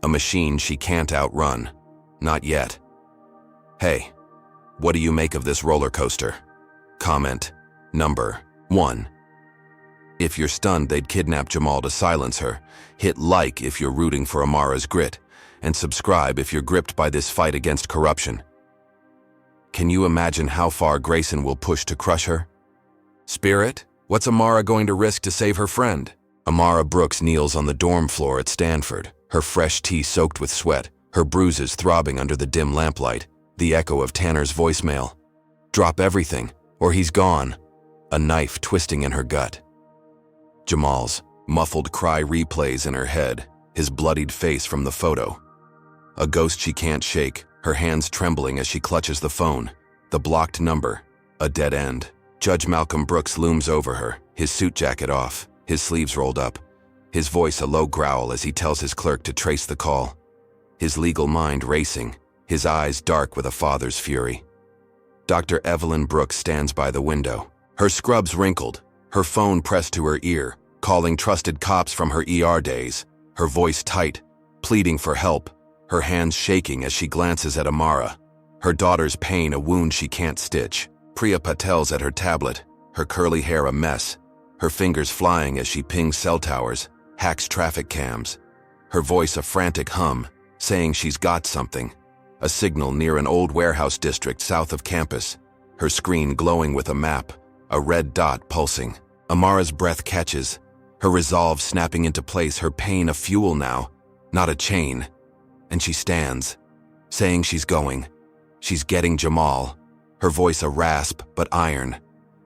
A machine she can't outrun. Not yet. Hey, what do you make of this roller coaster? Comment number 1. If you're stunned they'd kidnap Jamal to silence her, hit like if you're rooting for Amara's grit, and subscribe if you're gripped by this fight against corruption. Can you imagine how far Grayson will push to crush her? Spirit, what's Amara going to risk to save her friend? Amara Brooks kneels on the dorm floor at Stanford, her fresh tee soaked with sweat, her bruises throbbing under the dim lamplight, the echo of Tanner's voicemail. Drop everything, or he's gone. A knife twisting in her gut. Jamal's muffled cry replays in her head, his bloodied face from the photo. A ghost she can't shake, her hands trembling as she clutches the phone. The blocked number, a dead end. Judge Malcolm Brooks looms over her, his suit jacket off, his sleeves rolled up. His voice a low growl as he tells his clerk to trace the call. His legal mind racing, his eyes dark with a father's fury. Dr. Evelyn Brooks stands by the window, her scrubs wrinkled, her phone pressed to her ear, calling trusted cops from her ER days, her voice tight, pleading for help, her hands shaking as she glances at Amara. Her daughter's pain a wound she can't stitch. Priya Patel's at her tablet, her curly hair a mess, her fingers flying as she pings cell towers, hacks traffic cams. Her voice a frantic hum, saying she's got something. A signal near an old warehouse district south of campus. Her screen glowing with a map, a red dot pulsing. Amara's breath catches, her resolve snapping into place, her pain a fuel now, not a chain. And she stands, saying she's going. She's getting Jamal. Her voice a rasp but iron,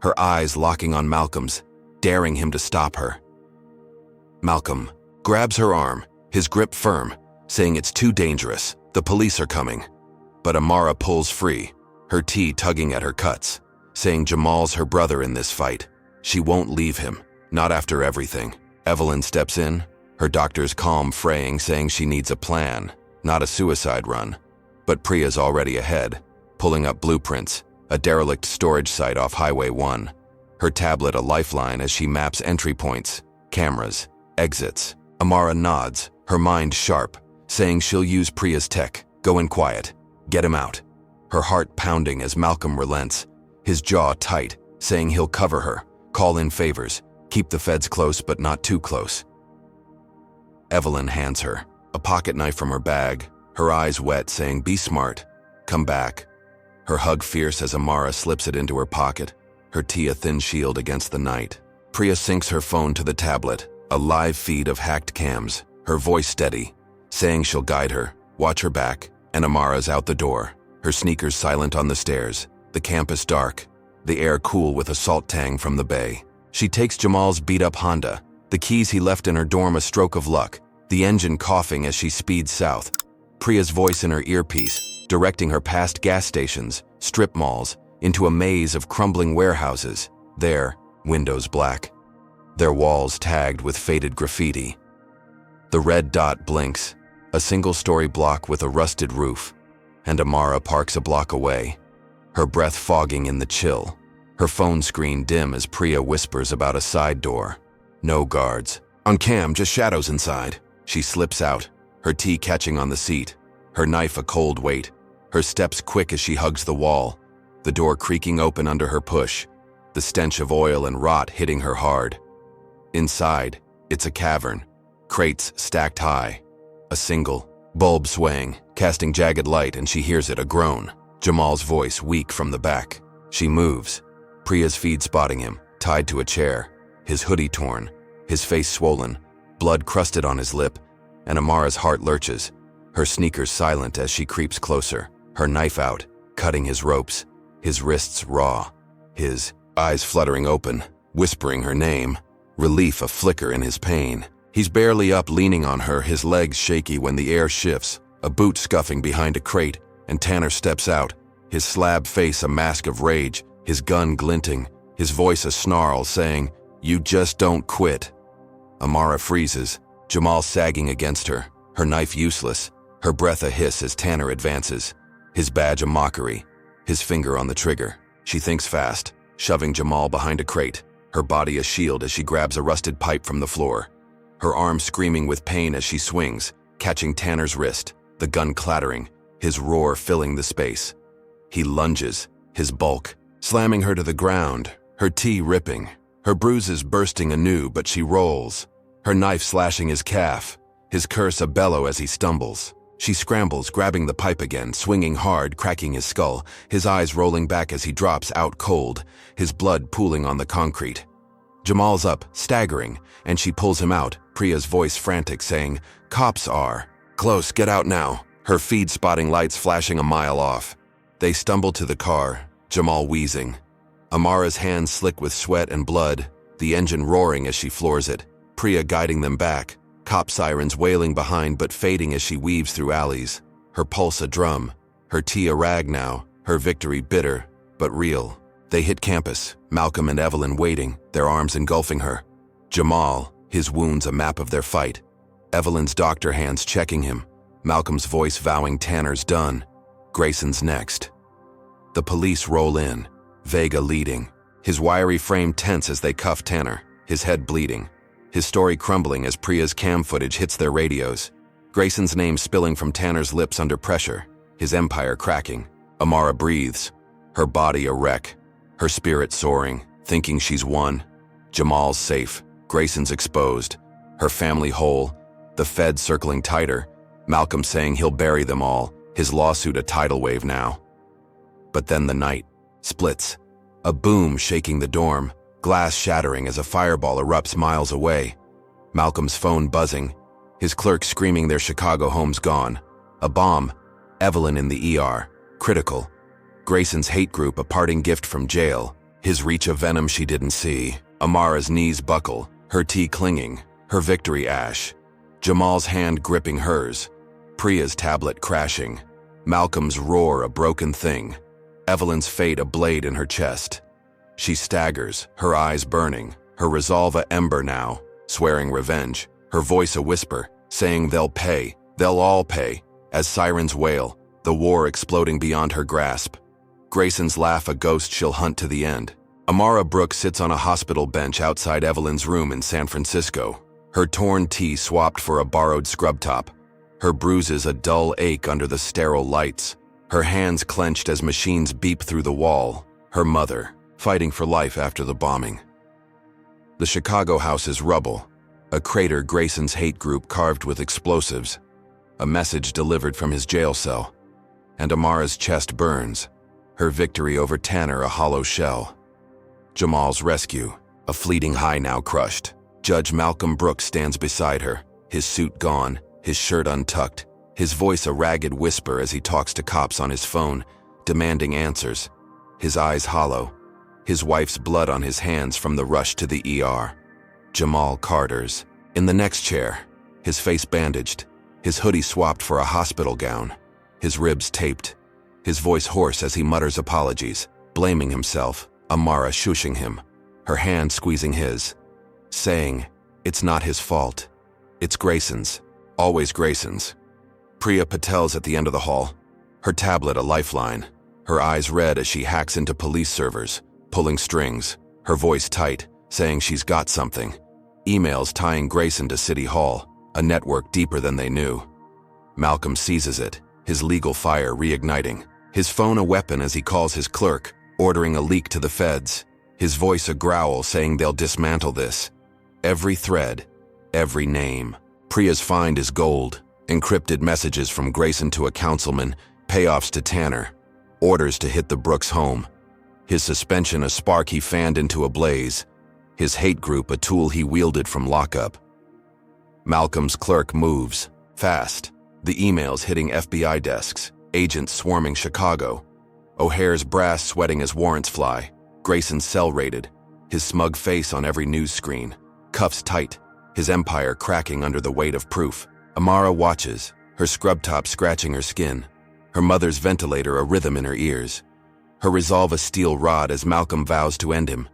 her eyes locking on Malcolm's, daring him to stop her. Malcolm grabs her arm, his grip firm, saying it's too dangerous, the police are coming. But Amara pulls free, her tee tugging at her cuts, saying Jamal's her brother in this fight. She won't leave him, not after everything. Evelyn steps in, her doctor's calm fraying, saying she needs a plan, not a suicide run. But Priya's already ahead, pulling up blueprints, a derelict storage site off Highway 1. Her tablet a lifeline as she maps entry points, cameras, exits. Amara nods, her mind sharp, saying she'll use Priya's tech. Go in quiet. Get him out. Her heart pounding as Malcolm relents, his jaw tight, saying he'll cover her, call in favors, keep the feds close but not too close. Evelyn hands her, a pocket knife from her bag, her eyes wet, saying be smart, come back. Her hug fierce as Amara slips it into her pocket, her tee a thin shield against the night. Priya sinks her phone to the tablet, a live feed of hacked cams, her voice steady, saying she'll guide her, watch her back, and Amara's out the door, her sneakers silent on the stairs, the campus dark, the air cool with a salt tang from the bay. She takes Jamal's beat-up Honda, The keys he left in her dorm a stroke of luck, the engine coughing as she speeds south. Priya's voice in her earpiece, directing her past gas stations, strip malls, into a maze of crumbling warehouses, their windows black, their walls tagged with faded graffiti. The red dot blinks, a single-story block with a rusted roof, and Amara parks a block away, her breath fogging in the chill, her phone screen dim as Priya whispers about a side door. No guards. On cam, just shadows inside. She slips out, her tea catching on the seat, her knife a cold weight, her steps quick as she hugs the wall, the door creaking open under her push, the stench of oil and rot hitting her hard. Inside, it's a cavern, crates stacked high, a single bulb swaying, casting jagged light, and she hears it, a groan. Jamal's voice weak from the back. She moves, Priya's feed spotting him, tied to a chair, his hoodie torn, his face swollen, blood crusted on his lip, and Amara's heart lurches, her sneakers silent as she creeps closer, her knife out, cutting his ropes, his wrists raw, his eyes fluttering open, whispering her name, relief a flicker in his pain. He's barely up, leaning on her, his legs shaky when the air shifts, a boot scuffing behind a crate, and Tanner steps out, his slab face a mask of rage, his gun glinting, his voice a snarl saying, "You just don't quit." Amara freezes, Jamal sagging against her, her knife useless, her breath a hiss as Tanner advances, his badge a mockery, his finger on the trigger. She thinks fast, shoving Jamal behind a crate, her body a shield as she grabs a rusted pipe from the floor, her arm screaming with pain as she swings, catching Tanner's wrist, the gun clattering, his roar filling the space. He lunges, his bulk, slamming her to the ground, her tea ripping, her bruises bursting anew, but she rolls, her knife slashing his calf, his curse a bellow as he stumbles. She scrambles, grabbing the pipe again, swinging hard, cracking his skull, his eyes rolling back as he drops out cold, his blood pooling on the concrete. Jamal's up, staggering, and she pulls him out, Priya's voice frantic saying, "Cops are close, get out now," her feed spotting lights flashing a mile off. They stumble to the car, Jamal wheezing. Amara's hands slick with sweat and blood, the engine roaring as she floors it, Priya guiding them back, cop sirens wailing behind but fading as she weaves through alleys, her pulse a drum, her tea a rag now, her victory bitter, but real. They hit campus, Malcolm and Evelyn waiting, their arms engulfing her. Jamal, his wounds a map of their fight. Evelyn's doctor hands checking him, Malcolm's voice vowing Tanner's done. Grayson's next. The police roll in, Vega leading, his wiry frame tense as they cuff Tanner, his head bleeding, his story crumbling as Priya's cam footage hits their radios. Grayson's name spilling from Tanner's lips under pressure, his empire cracking. Amara breathes, her body a wreck, her spirit soaring, thinking she's won. Jamal's safe, Grayson's exposed, her family whole, the feds circling tighter, Malcolm saying he'll bury them all, his lawsuit a tidal wave now. But then the night splits, a boom shaking the dorm, glass shattering as a fireball erupts miles away. Malcolm's phone buzzing, his clerk screaming their Chicago home's gone. A bomb, Evelyn in the ER, critical. Grayson's hate group a parting gift from jail, his reach of venom she didn't see. Amara's knees buckle, her tea clinging, her victory ash. Jamal's hand gripping hers, Priya's tablet crashing. Malcolm's roar a broken thing, Evelyn's fate a blade in her chest. She staggers, her eyes burning, her resolve a ember now, swearing revenge, her voice a whisper, saying they'll pay, they'll all pay, as sirens wail, the war exploding beyond her grasp. Grayson's laugh a ghost she'll hunt to the end. Amara Brooks sits on a hospital bench outside Evelyn's room in San Francisco, her torn tee swapped for a borrowed scrub top, her bruises a dull ache under the sterile lights, her hands clenched as machines beep through the wall, her mother, fighting for life after the bombing. The Chicago house is rubble, a crater Grayson's hate group carved with explosives, a message delivered from his jail cell, and Amara's chest burns, her victory over Tanner a hollow shell. Jamal's rescue, a fleeting high now crushed. Judge Malcolm Brooks stands beside her, his suit gone, his shirt untucked, his voice a ragged whisper as he talks to cops on his phone, demanding answers, his eyes hollow, his wife's blood on his hands from the rush to the ER. Jamal Carter's. In the next chair, his face bandaged, his hoodie swapped for a hospital gown, his ribs taped, his voice hoarse as he mutters apologies, blaming himself, Amara shushing him, her hand squeezing his, saying, "It's not his fault. It's Grayson's. Always Grayson's." Priya Patel's at the end of the hall, her tablet a lifeline, her eyes red as she hacks into police servers, pulling strings, her voice tight, saying she's got something. Emails tying Grayson to City Hall, a network deeper than they knew. Malcolm seizes it, his legal fire reigniting, his phone a weapon as he calls his clerk, ordering a leak to the feds, his voice a growl saying they'll dismantle this. Every thread, every name. Priya's find is gold, encrypted messages from Grayson to a councilman, payoffs to Tanner, orders to hit the Brooks home. His suspension a spark he fanned into a blaze, his hate group a tool he wielded from lockup. Malcolm's clerk moves, fast, the emails hitting FBI desks, agents swarming Chicago, O'Hare's brass sweating as warrants fly, Grayson's cell raided, his smug face on every news screen, cuffs tight, his empire cracking under the weight of proof. Amara watches, her scrub top scratching her skin, her mother's ventilator a rhythm in her ears, her resolve a steel rod as Malcolm vows to end him.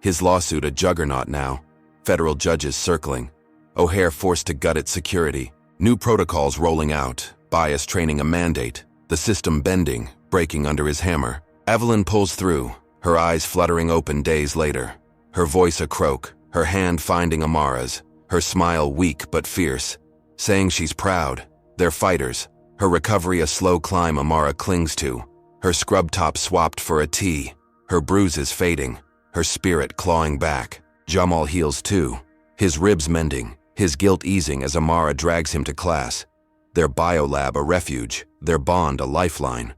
His lawsuit a juggernaut now, federal judges circling, O'Hare forced to gut its security, new protocols rolling out, bias training a mandate, the system bending, breaking under his hammer. Evelyn pulls through, her eyes fluttering open days later, her voice a croak, her hand finding Amara's, her smile weak but fierce, saying she's proud, they're fighters, her recovery a slow climb Amara clings to, her scrub top swapped for a tee, her bruises fading, her spirit clawing back. Jamal heals too, his ribs mending, his guilt easing as Amara drags him to class, their biolab a refuge, their bond a lifeline.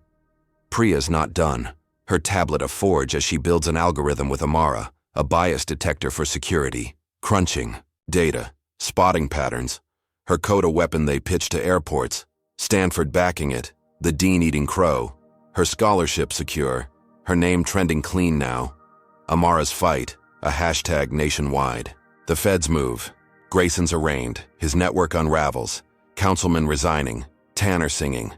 Priya's not done, her tablet a forge as she builds an algorithm with Amara, a bias detector for security, crunching, data, spotting patterns, her code a weapon they pitch to airports, Stanford backing it, the dean eating crow, her scholarship secure, her name trending clean now. Amara's fight, a hashtag nationwide. The feds move, Grayson's arraigned, his network unravels, councilman resigning, Tanner singing,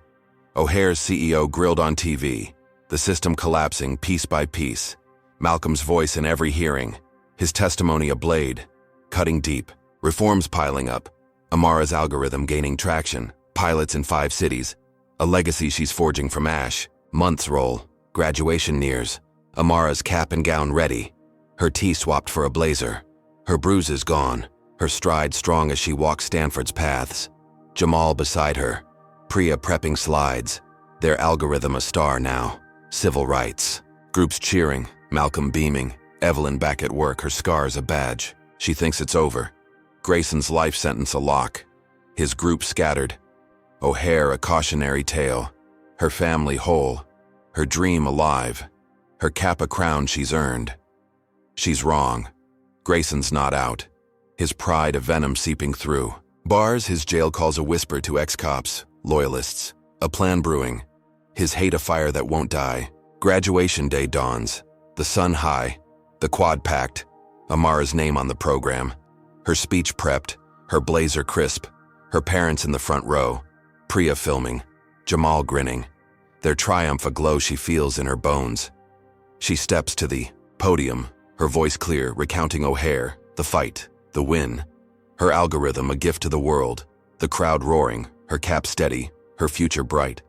O'Hare's CEO grilled on TV, the system collapsing piece by piece, Malcolm's voice in every hearing, his testimony a blade, cutting deep, reforms piling up, Amara's algorithm gaining traction, pilots in 5 cities, a legacy she's forging from ash, months roll, graduation nears, Amara's cap and gown ready, her tee swapped for a blazer, her bruises gone, her stride strong as she walks Stanford's paths, Jamal beside her, Priya prepping slides, their algorithm a star now, civil rights, groups cheering, Malcolm beaming, Evelyn back at work, her scars a badge, she thinks it's over, Grayson's life sentence a lock, his group scattered, O'Hare a cautionary tale, her family whole, her dream alive, her cap a crown she's earned. She's wrong. Grayson's not out. His pride a venom seeping through. Bars his jail calls a whisper to ex-cops, loyalists, a plan brewing. His hate a fire that won't die. Graduation day dawns. The sun high. The quad packed. Amara's name on the program. Her speech prepped. Her blazer crisp. Her parents in the front row. Priya filming. Jamal grinning. Their triumph a glow she feels in her bones. She steps to the podium, her voice clear, recounting O'Hare, the fight, the win. Her algorithm a gift to the world, the crowd roaring, her cap steady, her future bright.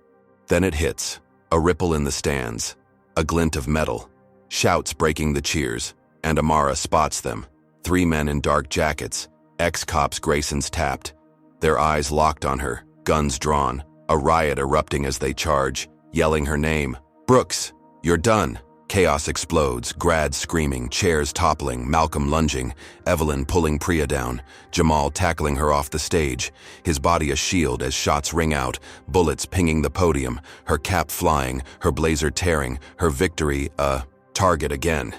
Then it hits, a ripple in the stands, a glint of metal, shouts breaking the cheers, and Amara spots them. 3 men in dark jackets, ex-cops Grayson's tapped, their eyes locked on her, guns drawn, a riot erupting as they charge, yelling her name. Brooks, you're done. Chaos explodes, grads screaming, chairs toppling, Malcolm lunging, Evelyn pulling Priya down, Jamal tackling her off the stage, his body a shield as shots ring out, bullets pinging the podium, her cap flying, her blazer tearing, her victory a target again.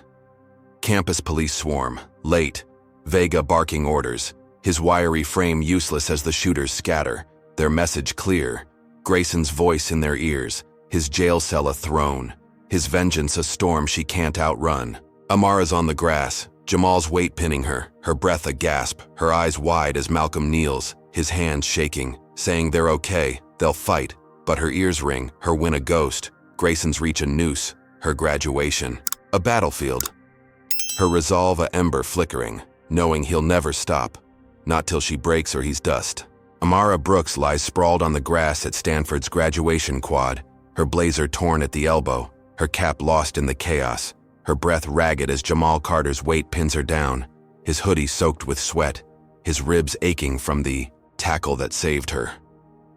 Campus police swarm, late, Vega barking orders, his wiry frame useless as the shooters scatter, their message clear, Grayson's voice in their ears, his jail cell a throne, his vengeance a storm she can't outrun. Amara's on the grass, Jamal's weight pinning her, her breath a gasp, her eyes wide as Malcolm kneels, his hands shaking, saying they're okay, they'll fight. But her ears ring, her win a ghost, Grayson's reach a noose, her graduation, a battlefield. Her resolve a ember flickering, knowing he'll never stop, not till she breaks or he's dust. Amara Brooks lies sprawled on the grass at Stanford's graduation quad, her blazer torn at the elbow, her cap lost in the chaos, her breath ragged as Jamal Carter's weight pins her down, his hoodie soaked with sweat, his ribs aching from the tackle that saved her.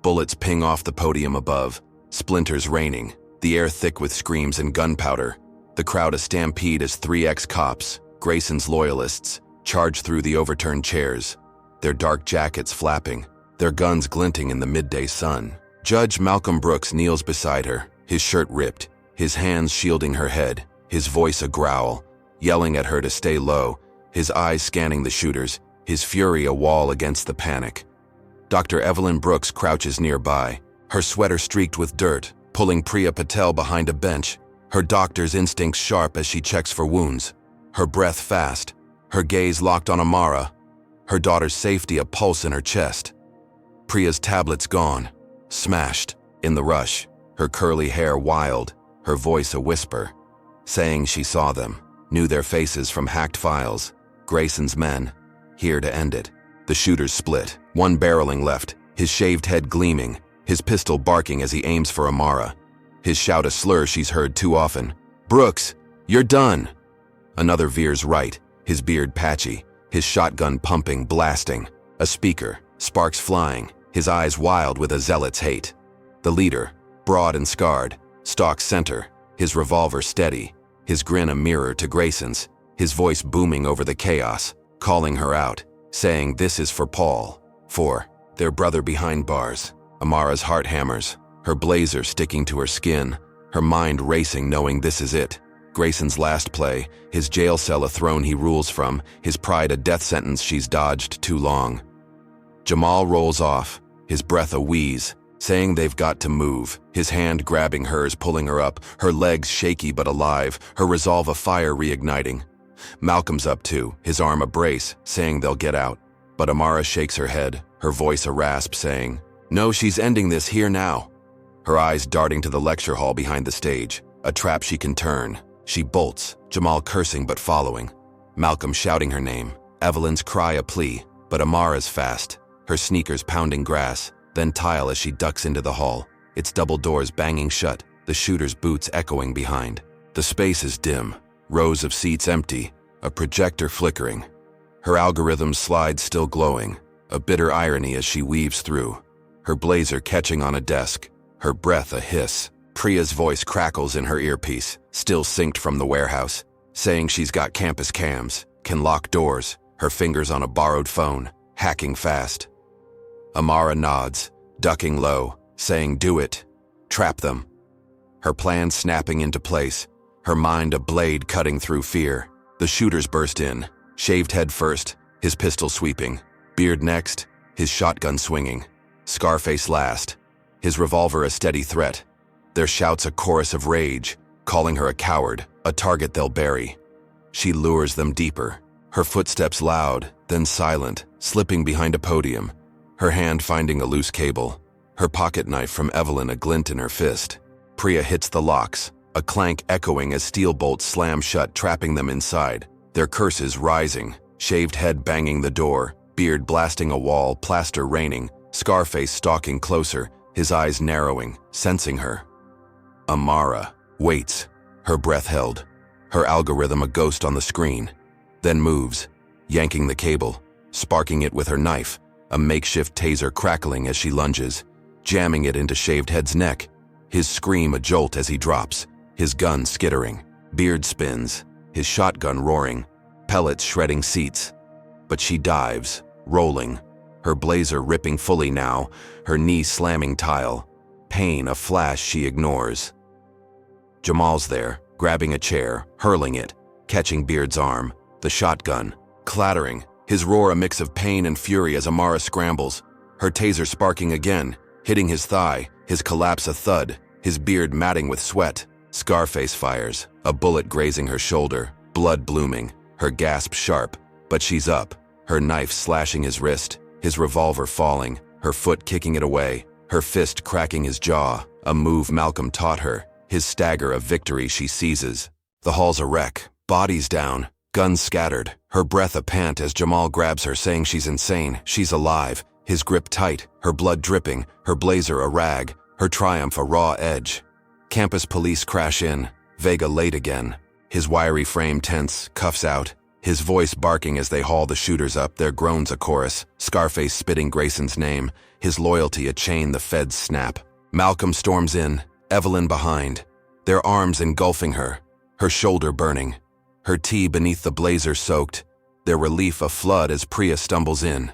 Bullets ping off the podium above, splinters raining, the air thick with screams and gunpowder. The crowd a stampede as 3 ex-cops, Grayson's loyalists, charge through the overturned chairs, their dark jackets flapping, their guns glinting in the midday sun. Judge Malcolm Brooks kneels beside her, his shirt ripped, his hands shielding her head, his voice a growl, yelling at her to stay low, his eyes scanning the shooters, his fury a wall against the panic. Dr. Evelyn Brooks crouches nearby, her sweater streaked with dirt, pulling Priya Patel behind a bench, her doctor's instincts sharp as she checks for wounds, her breath fast, her gaze locked on Amara, her daughter's safety a pulse in her chest. Priya's tablets gone, smashed, in the rush, her curly hair wild, her voice a whisper, saying she saw them, knew their faces from hacked files, Grayson's men, here to end it. The shooters split, one barreling left, his shaved head gleaming, his pistol barking as he aims for Amara. His shout a slur she's heard too often. "Brooks, you're done!" Another veers right, his beard patchy, his shotgun pumping, blasting. A speaker, sparks flying, his eyes wild with a zealot's hate. The leader, broad and scarred, stalks center, his revolver steady, his grin a mirror to Grayson's, his voice booming over the chaos, calling her out, saying this is for Paul, for their brother behind bars. Amara's heart hammers, her blazer sticking to her skin, her mind racing knowing this is it. Grayson's last play, his jail cell a throne he rules from, his pride a death sentence she's dodged too long. Jamal rolls off, his breath a wheeze, saying they've got to move, his hand grabbing hers, pulling her up, her legs shaky but alive, her resolve a fire reigniting. Malcolm's up too, his arm a brace, saying they'll get out. But Amara shakes her head, her voice a rasp, saying, "No, she's ending this here now." Her eyes darting to the lecture hall behind the stage, a trap she can turn. She bolts, Jamal cursing but following. Malcolm shouting her name, Evelyn's cry a plea, but Amara's fast, her sneakers pounding grass, then tile as she ducks into the hall, its double doors banging shut, the shooter's boots echoing behind. The space is dim, rows of seats empty, a projector flickering. Her algorithm's slide still glowing, a bitter irony as she weaves through. Her blazer catching on a desk, her breath a hiss. Priya's voice crackles in her earpiece, still synced from the warehouse, saying she's got campus cams, can lock doors, her fingers on a borrowed phone, hacking fast. Amara nods, ducking low, saying do it, trap them. Her plan snapping into place, her mind a blade cutting through fear. The shooters burst in, shaved head first, his pistol sweeping, beard next, his shotgun swinging, Scarface last, his revolver a steady threat. Their shouts a chorus of rage, calling her a coward, a target they'll bury. She lures them deeper, her footsteps loud, then silent, slipping behind a podium, her hand finding a loose cable, her pocket knife from Evelyn a glint in her fist. Priya hits the locks, a clank echoing as steel bolts slam shut, trapping them inside, their curses rising, shaved head banging the door, beard blasting a wall, plaster raining, Scarface stalking closer, his eyes narrowing, sensing her. Amara waits, her breath held, her algorithm a ghost on the screen, then moves, yanking the cable, sparking it with her knife, a makeshift taser crackling as she lunges, jamming it into shaved head's neck, his scream a jolt as he drops, his gun skittering, beard spins, his shotgun roaring, pellets shredding seats. But she dives, rolling, her blazer ripping fully now, her knee slamming tile, pain a flash she ignores. Jamal's there, grabbing a chair, hurling it, catching Beard's arm, the shotgun, clattering, his roar a mix of pain and fury as Amara scrambles, her taser sparking again, hitting his thigh, his collapse a thud, his beard matting with sweat. Scarface fires, a bullet grazing her shoulder, blood blooming, her gasp sharp, But she's up, her knife slashing his wrist, his revolver falling, her foot kicking it away, her fist cracking his jaw, a move Malcolm taught her, his stagger of victory she seizes. The hall's a wreck, bodies down, guns scattered, her breath a pant as Jamal grabs her saying she's insane, she's alive, his grip tight, her blood dripping, her blazer a rag, her triumph a raw edge. Campus police crash in, Vega late again, his wiry frame tense, cuffs out, his voice barking as they haul the shooters up, their groans a chorus, Scarface spitting Grayson's name, his loyalty a chain the feds snap. Malcolm storms in, Evelyn behind, their arms engulfing her shoulder burning, her tea beneath the blazer soaked, their relief a flood as Priya stumbles in.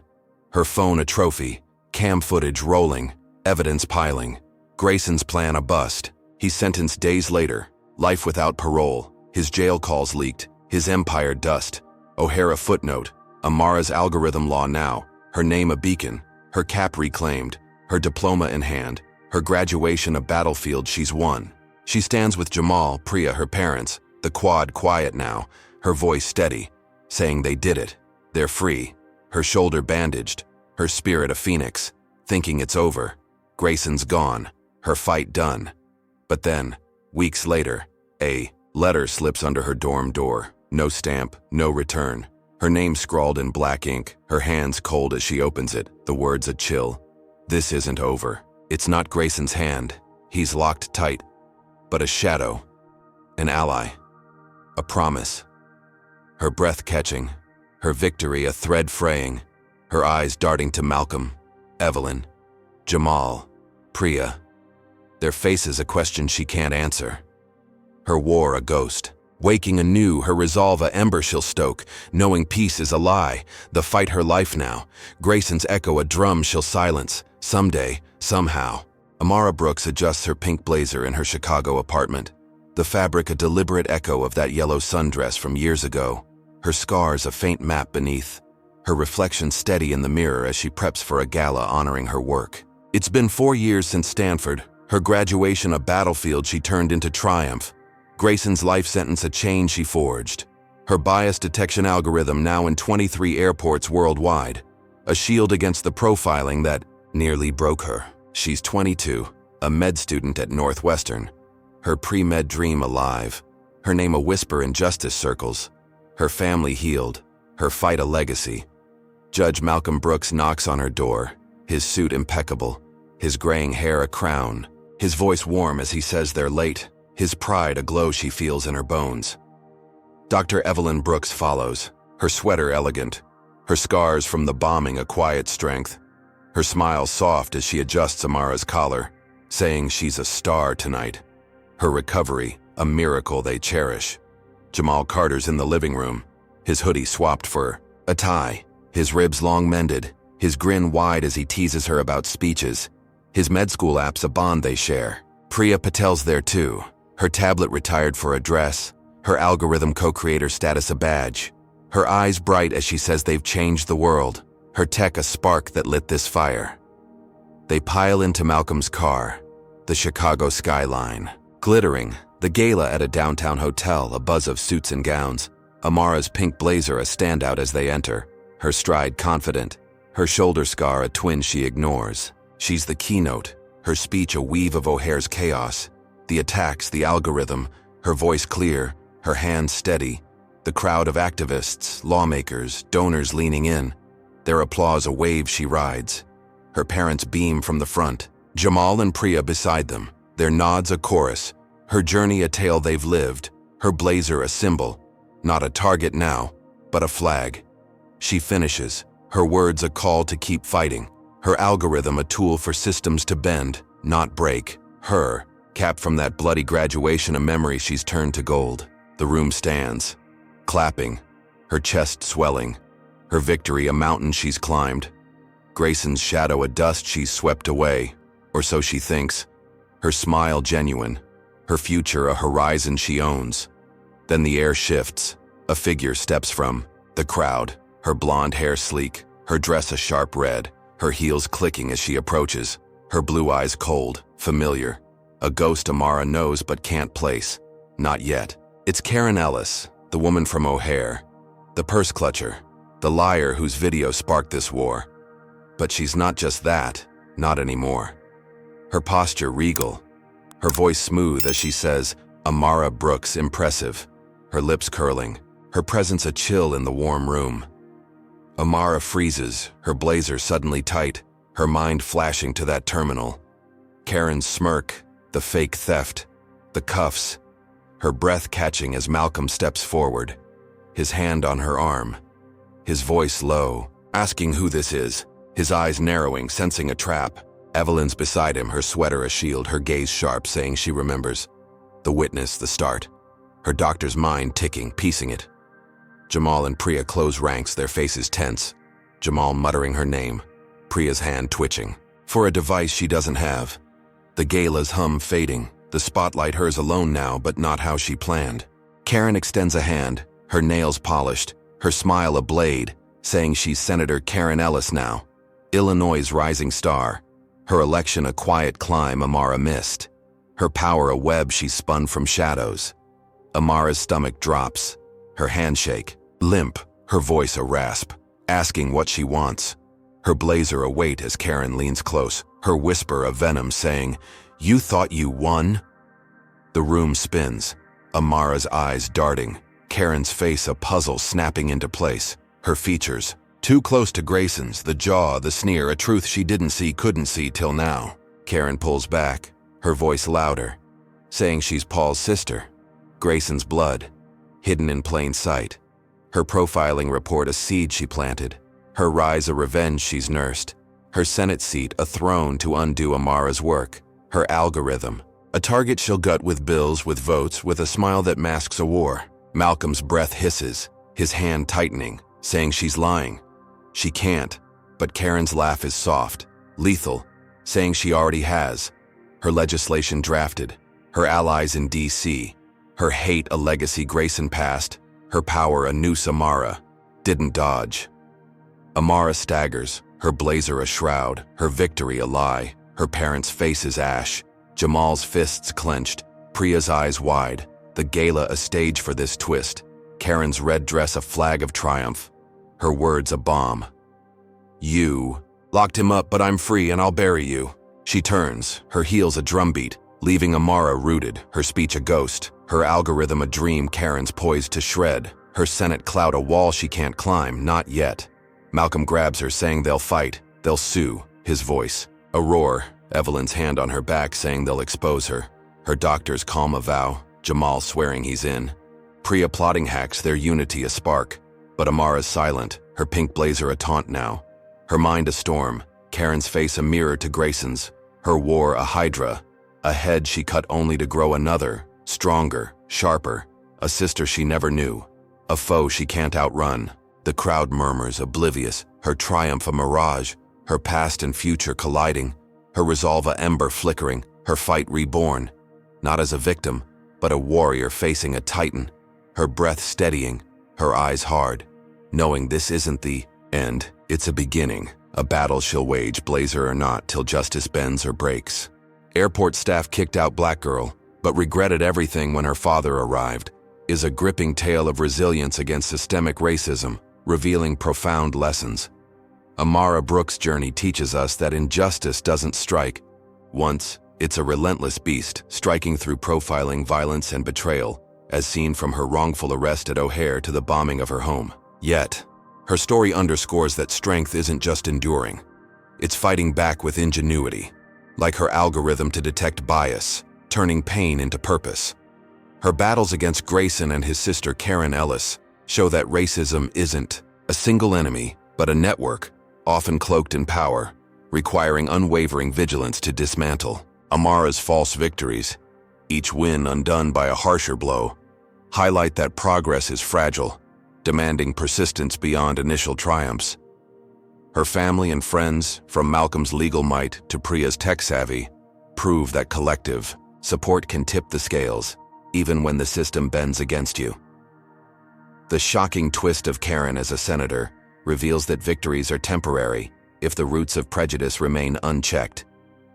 Her phone a trophy, cam footage rolling, evidence piling. Grayson's plan a bust, he's sentenced days later, life without parole, his jail calls leaked, his empire dust. O'Hara footnote, Amara's algorithm law now, her name a beacon, her cap reclaimed, her diploma in hand, her graduation a battlefield she's won. She stands with Jamal, Priya, her parents, the quad quiet now, her voice steady, saying they did it, they're free, her shoulder bandaged, her spirit a phoenix, thinking it's over. Grayson's gone, her fight done. But then, weeks later, a letter slips under her dorm door, no stamp, no return. Her name scrawled in black ink, her hands cold as she opens it, the words a chill. This isn't over. It's not Grayson's hand, he's locked tight, but a shadow, an ally, a promise. Her breath catching, her victory a thread fraying, her eyes darting to Malcolm, Evelyn, Jamal, Priya. Their faces a question she can't answer. Her war a ghost, waking anew, her resolve a ember she'll stoke, knowing peace is a lie, the fight her life now. Grayson's echo a drum she'll silence, someday, somehow. Amara Brooks adjusts her pink blazer in her Chicago apartment, the fabric a deliberate echo of that yellow sundress from years ago, her scars a faint map beneath, her reflection steady in the mirror as she preps for a gala honoring her work. It's been 4 years since Stanford, her graduation a battlefield she turned into triumph, Grayson's life sentence a chain she forged, her bias detection algorithm now in 23 airports worldwide, a shield against the profiling that nearly broke her. She's 22, a med student at Northwestern, her pre-med dream alive, her name a whisper in justice circles, her family healed, her fight a legacy. Judge Malcolm Brooks knocks on her door, his suit impeccable, his graying hair a crown, his voice warm as he says they're late, his pride a glow she feels in her bones. Dr. Evelyn Brooks follows, her sweater elegant, her scars from the bombing a quiet strength, her smile soft as she adjusts Amara's collar, saying she's a star tonight. Her recovery, a miracle they cherish. Jamal Carter's in the living room, his hoodie swapped for a tie, his ribs long mended, his grin wide as he teases her about speeches. His med school app's a bond they share. Priya Patel's there too, her tablet retired for a dress, her algorithm co-creator status a badge. Her eyes bright as she says they've changed the world, her tech a spark that lit this fire. They pile into Malcolm's car, the Chicago skyline, glittering, the gala at a downtown hotel, a buzz of suits and gowns. Amara's pink blazer a standout as they enter, her stride confident, her shoulder scar a twin she ignores. She's the keynote, her speech a weave of O'Hare's chaos, the attacks, the algorithm, her voice clear, her hands steady, the crowd of activists, lawmakers, donors leaning in, their applause a wave she rides. Her parents beam from the front, Jamal and Priya beside them, their nods a chorus, her journey a tale they've lived, her blazer a symbol, not a target now, but a flag. She finishes, her words a call to keep fighting, her algorithm a tool for systems to bend, not break. Her, capped from that bloody graduation a memory she's turned to gold. The room stands, clapping, her chest swelling, her victory a mountain she's climbed. Grayson's shadow a dust she's swept away, or so she thinks, her smile genuine, her future a horizon she owns. Then the air shifts, a figure steps from the crowd, her blonde hair sleek, her dress a sharp red, her heels clicking as she approaches, her blue eyes cold, familiar, a ghost Amara knows but can't place, not yet. It's Karen Ellis, the woman from O'Hare, the purse clutcher, the liar whose video sparked this war. But she's not just that, not anymore. Her posture regal, her voice smooth as she says, "Amara Brooks, impressive," her lips curling, her presence a chill in the warm room. Amara freezes, her blazer suddenly tight, her mind flashing to that terminal. Karen's smirk, the fake theft, the cuffs, her breath catching as Malcolm steps forward, his hand on her arm, his voice low, asking who this is, his eyes narrowing, sensing a trap. Evelyn's beside him, her sweater a shield, her gaze sharp, saying she remembers. The witness, the start. Her doctor's mind ticking, piecing it. Jamal and Priya close ranks, their faces tense. Jamal muttering her name, Priya's hand twitching. For a device she doesn't have. The gala's hum fading, the spotlight hers alone now, but not how she planned. Karen extends a hand, her nails polished, her smile a blade, saying she's Senator Karen Ellis now. Illinois' rising star. Her election a quiet climb Amara missed. Her power a web she spun from shadows. Amara's stomach drops, her handshake, limp, her voice a rasp, asking what she wants. Her blazer a weight as Karen leans close, her whisper a venom saying, "You thought you won?" The room spins, Amara's eyes darting, Karen's face a puzzle snapping into place, her features too close to Grayson's, the jaw, the sneer, a truth she didn't see, couldn't see till now. Karen pulls back, her voice louder, saying she's Paul's sister. Grayson's blood, hidden in plain sight. Her profiling report a seed she planted, her rise a revenge she's nursed, her Senate seat a throne to undo Amara's work, her algorithm, a target she'll gut with bills, with votes, with a smile that masks a war. Malcolm's breath hisses, his hand tightening, saying she's lying. She can't, but Karen's laugh is soft, lethal, saying she already has. Her legislation drafted, her allies in D.C., her hate a legacy Grayson passed, her power a noose Amara didn't dodge. Amara staggers, her blazer a shroud, her victory a lie, her parents' faces ash, Jamal's fists clenched, Priya's eyes wide, the gala a stage for this twist, Karen's red dress a flag of triumph, her words a bomb. "You locked him up, but I'm free and I'll bury you." She turns, her heels a drumbeat, leaving Amara rooted, her speech a ghost, her algorithm a dream Karen's poised to shred, her Senate clout a wall she can't climb, not yet. Malcolm grabs her, saying they'll fight, they'll sue, his voice a roar, Evelyn's hand on her back saying they'll expose her, her doctor's calm a vow, Jamal swearing he's in. Priya plotting hacks, their unity a spark. But Amara's silent, her pink blazer a taunt now. Her mind a storm, Karen's face a mirror to Grayson's. Her war a hydra, a head she cut only to grow another, stronger, sharper. A sister she never knew, a foe she can't outrun. The crowd murmurs, oblivious, her triumph a mirage, her past and future colliding, her resolve a ember flickering, her fight reborn. Not as a victim, but a warrior facing a titan, her breath steadying, her eyes hard, knowing this isn't the end, it's a beginning, a battle she'll wage, blazer or not, till justice bends or breaks. Airport staff kicked out black girl, but regretted everything when her father arrived, is a gripping tale of resilience against systemic racism, revealing profound lessons. Amara Brooks' journey teaches us that injustice doesn't strike once, it's a relentless beast, striking through profiling, violence, and betrayal, as seen from her wrongful arrest at O'Hare to the bombing of her home. Yet, her story underscores that strength isn't just enduring. It's fighting back with ingenuity, like her algorithm to detect bias, turning pain into purpose. Her battles against Grayson and his sister Karen Ellis show that racism isn't a single enemy, but a network, often cloaked in power, requiring unwavering vigilance to dismantle. Amara's false victories, each win undone by a harsher blow, highlight that progress is fragile, demanding persistence beyond initial triumphs. Her family and friends, from Malcolm's legal might to Priya's tech savvy, prove that collective support can tip the scales, even when the system bends against you. The shocking twist of Karen as a senator reveals that victories are temporary if the roots of prejudice remain unchecked,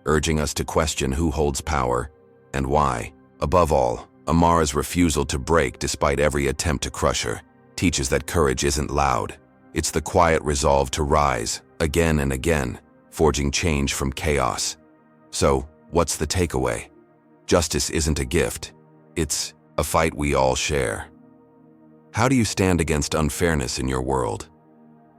urging us to question who holds power and why. Above all, Amara's refusal to break despite every attempt to crush her teaches that courage isn't loud, It's the quiet resolve to rise, again and again, forging change from chaos. So, what's the takeaway? Justice isn't a gift. It's a fight we all share. How do you stand against unfairness in your world?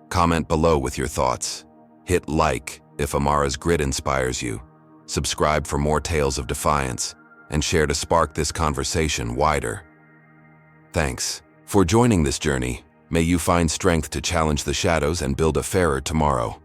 Comment below with your thoughts. Hit like if Amara's grit inspires you. Subscribe for more tales of defiance, and share to spark this conversation wider. Thanks for joining this journey. May you find strength to challenge the shadows and build a fairer tomorrow.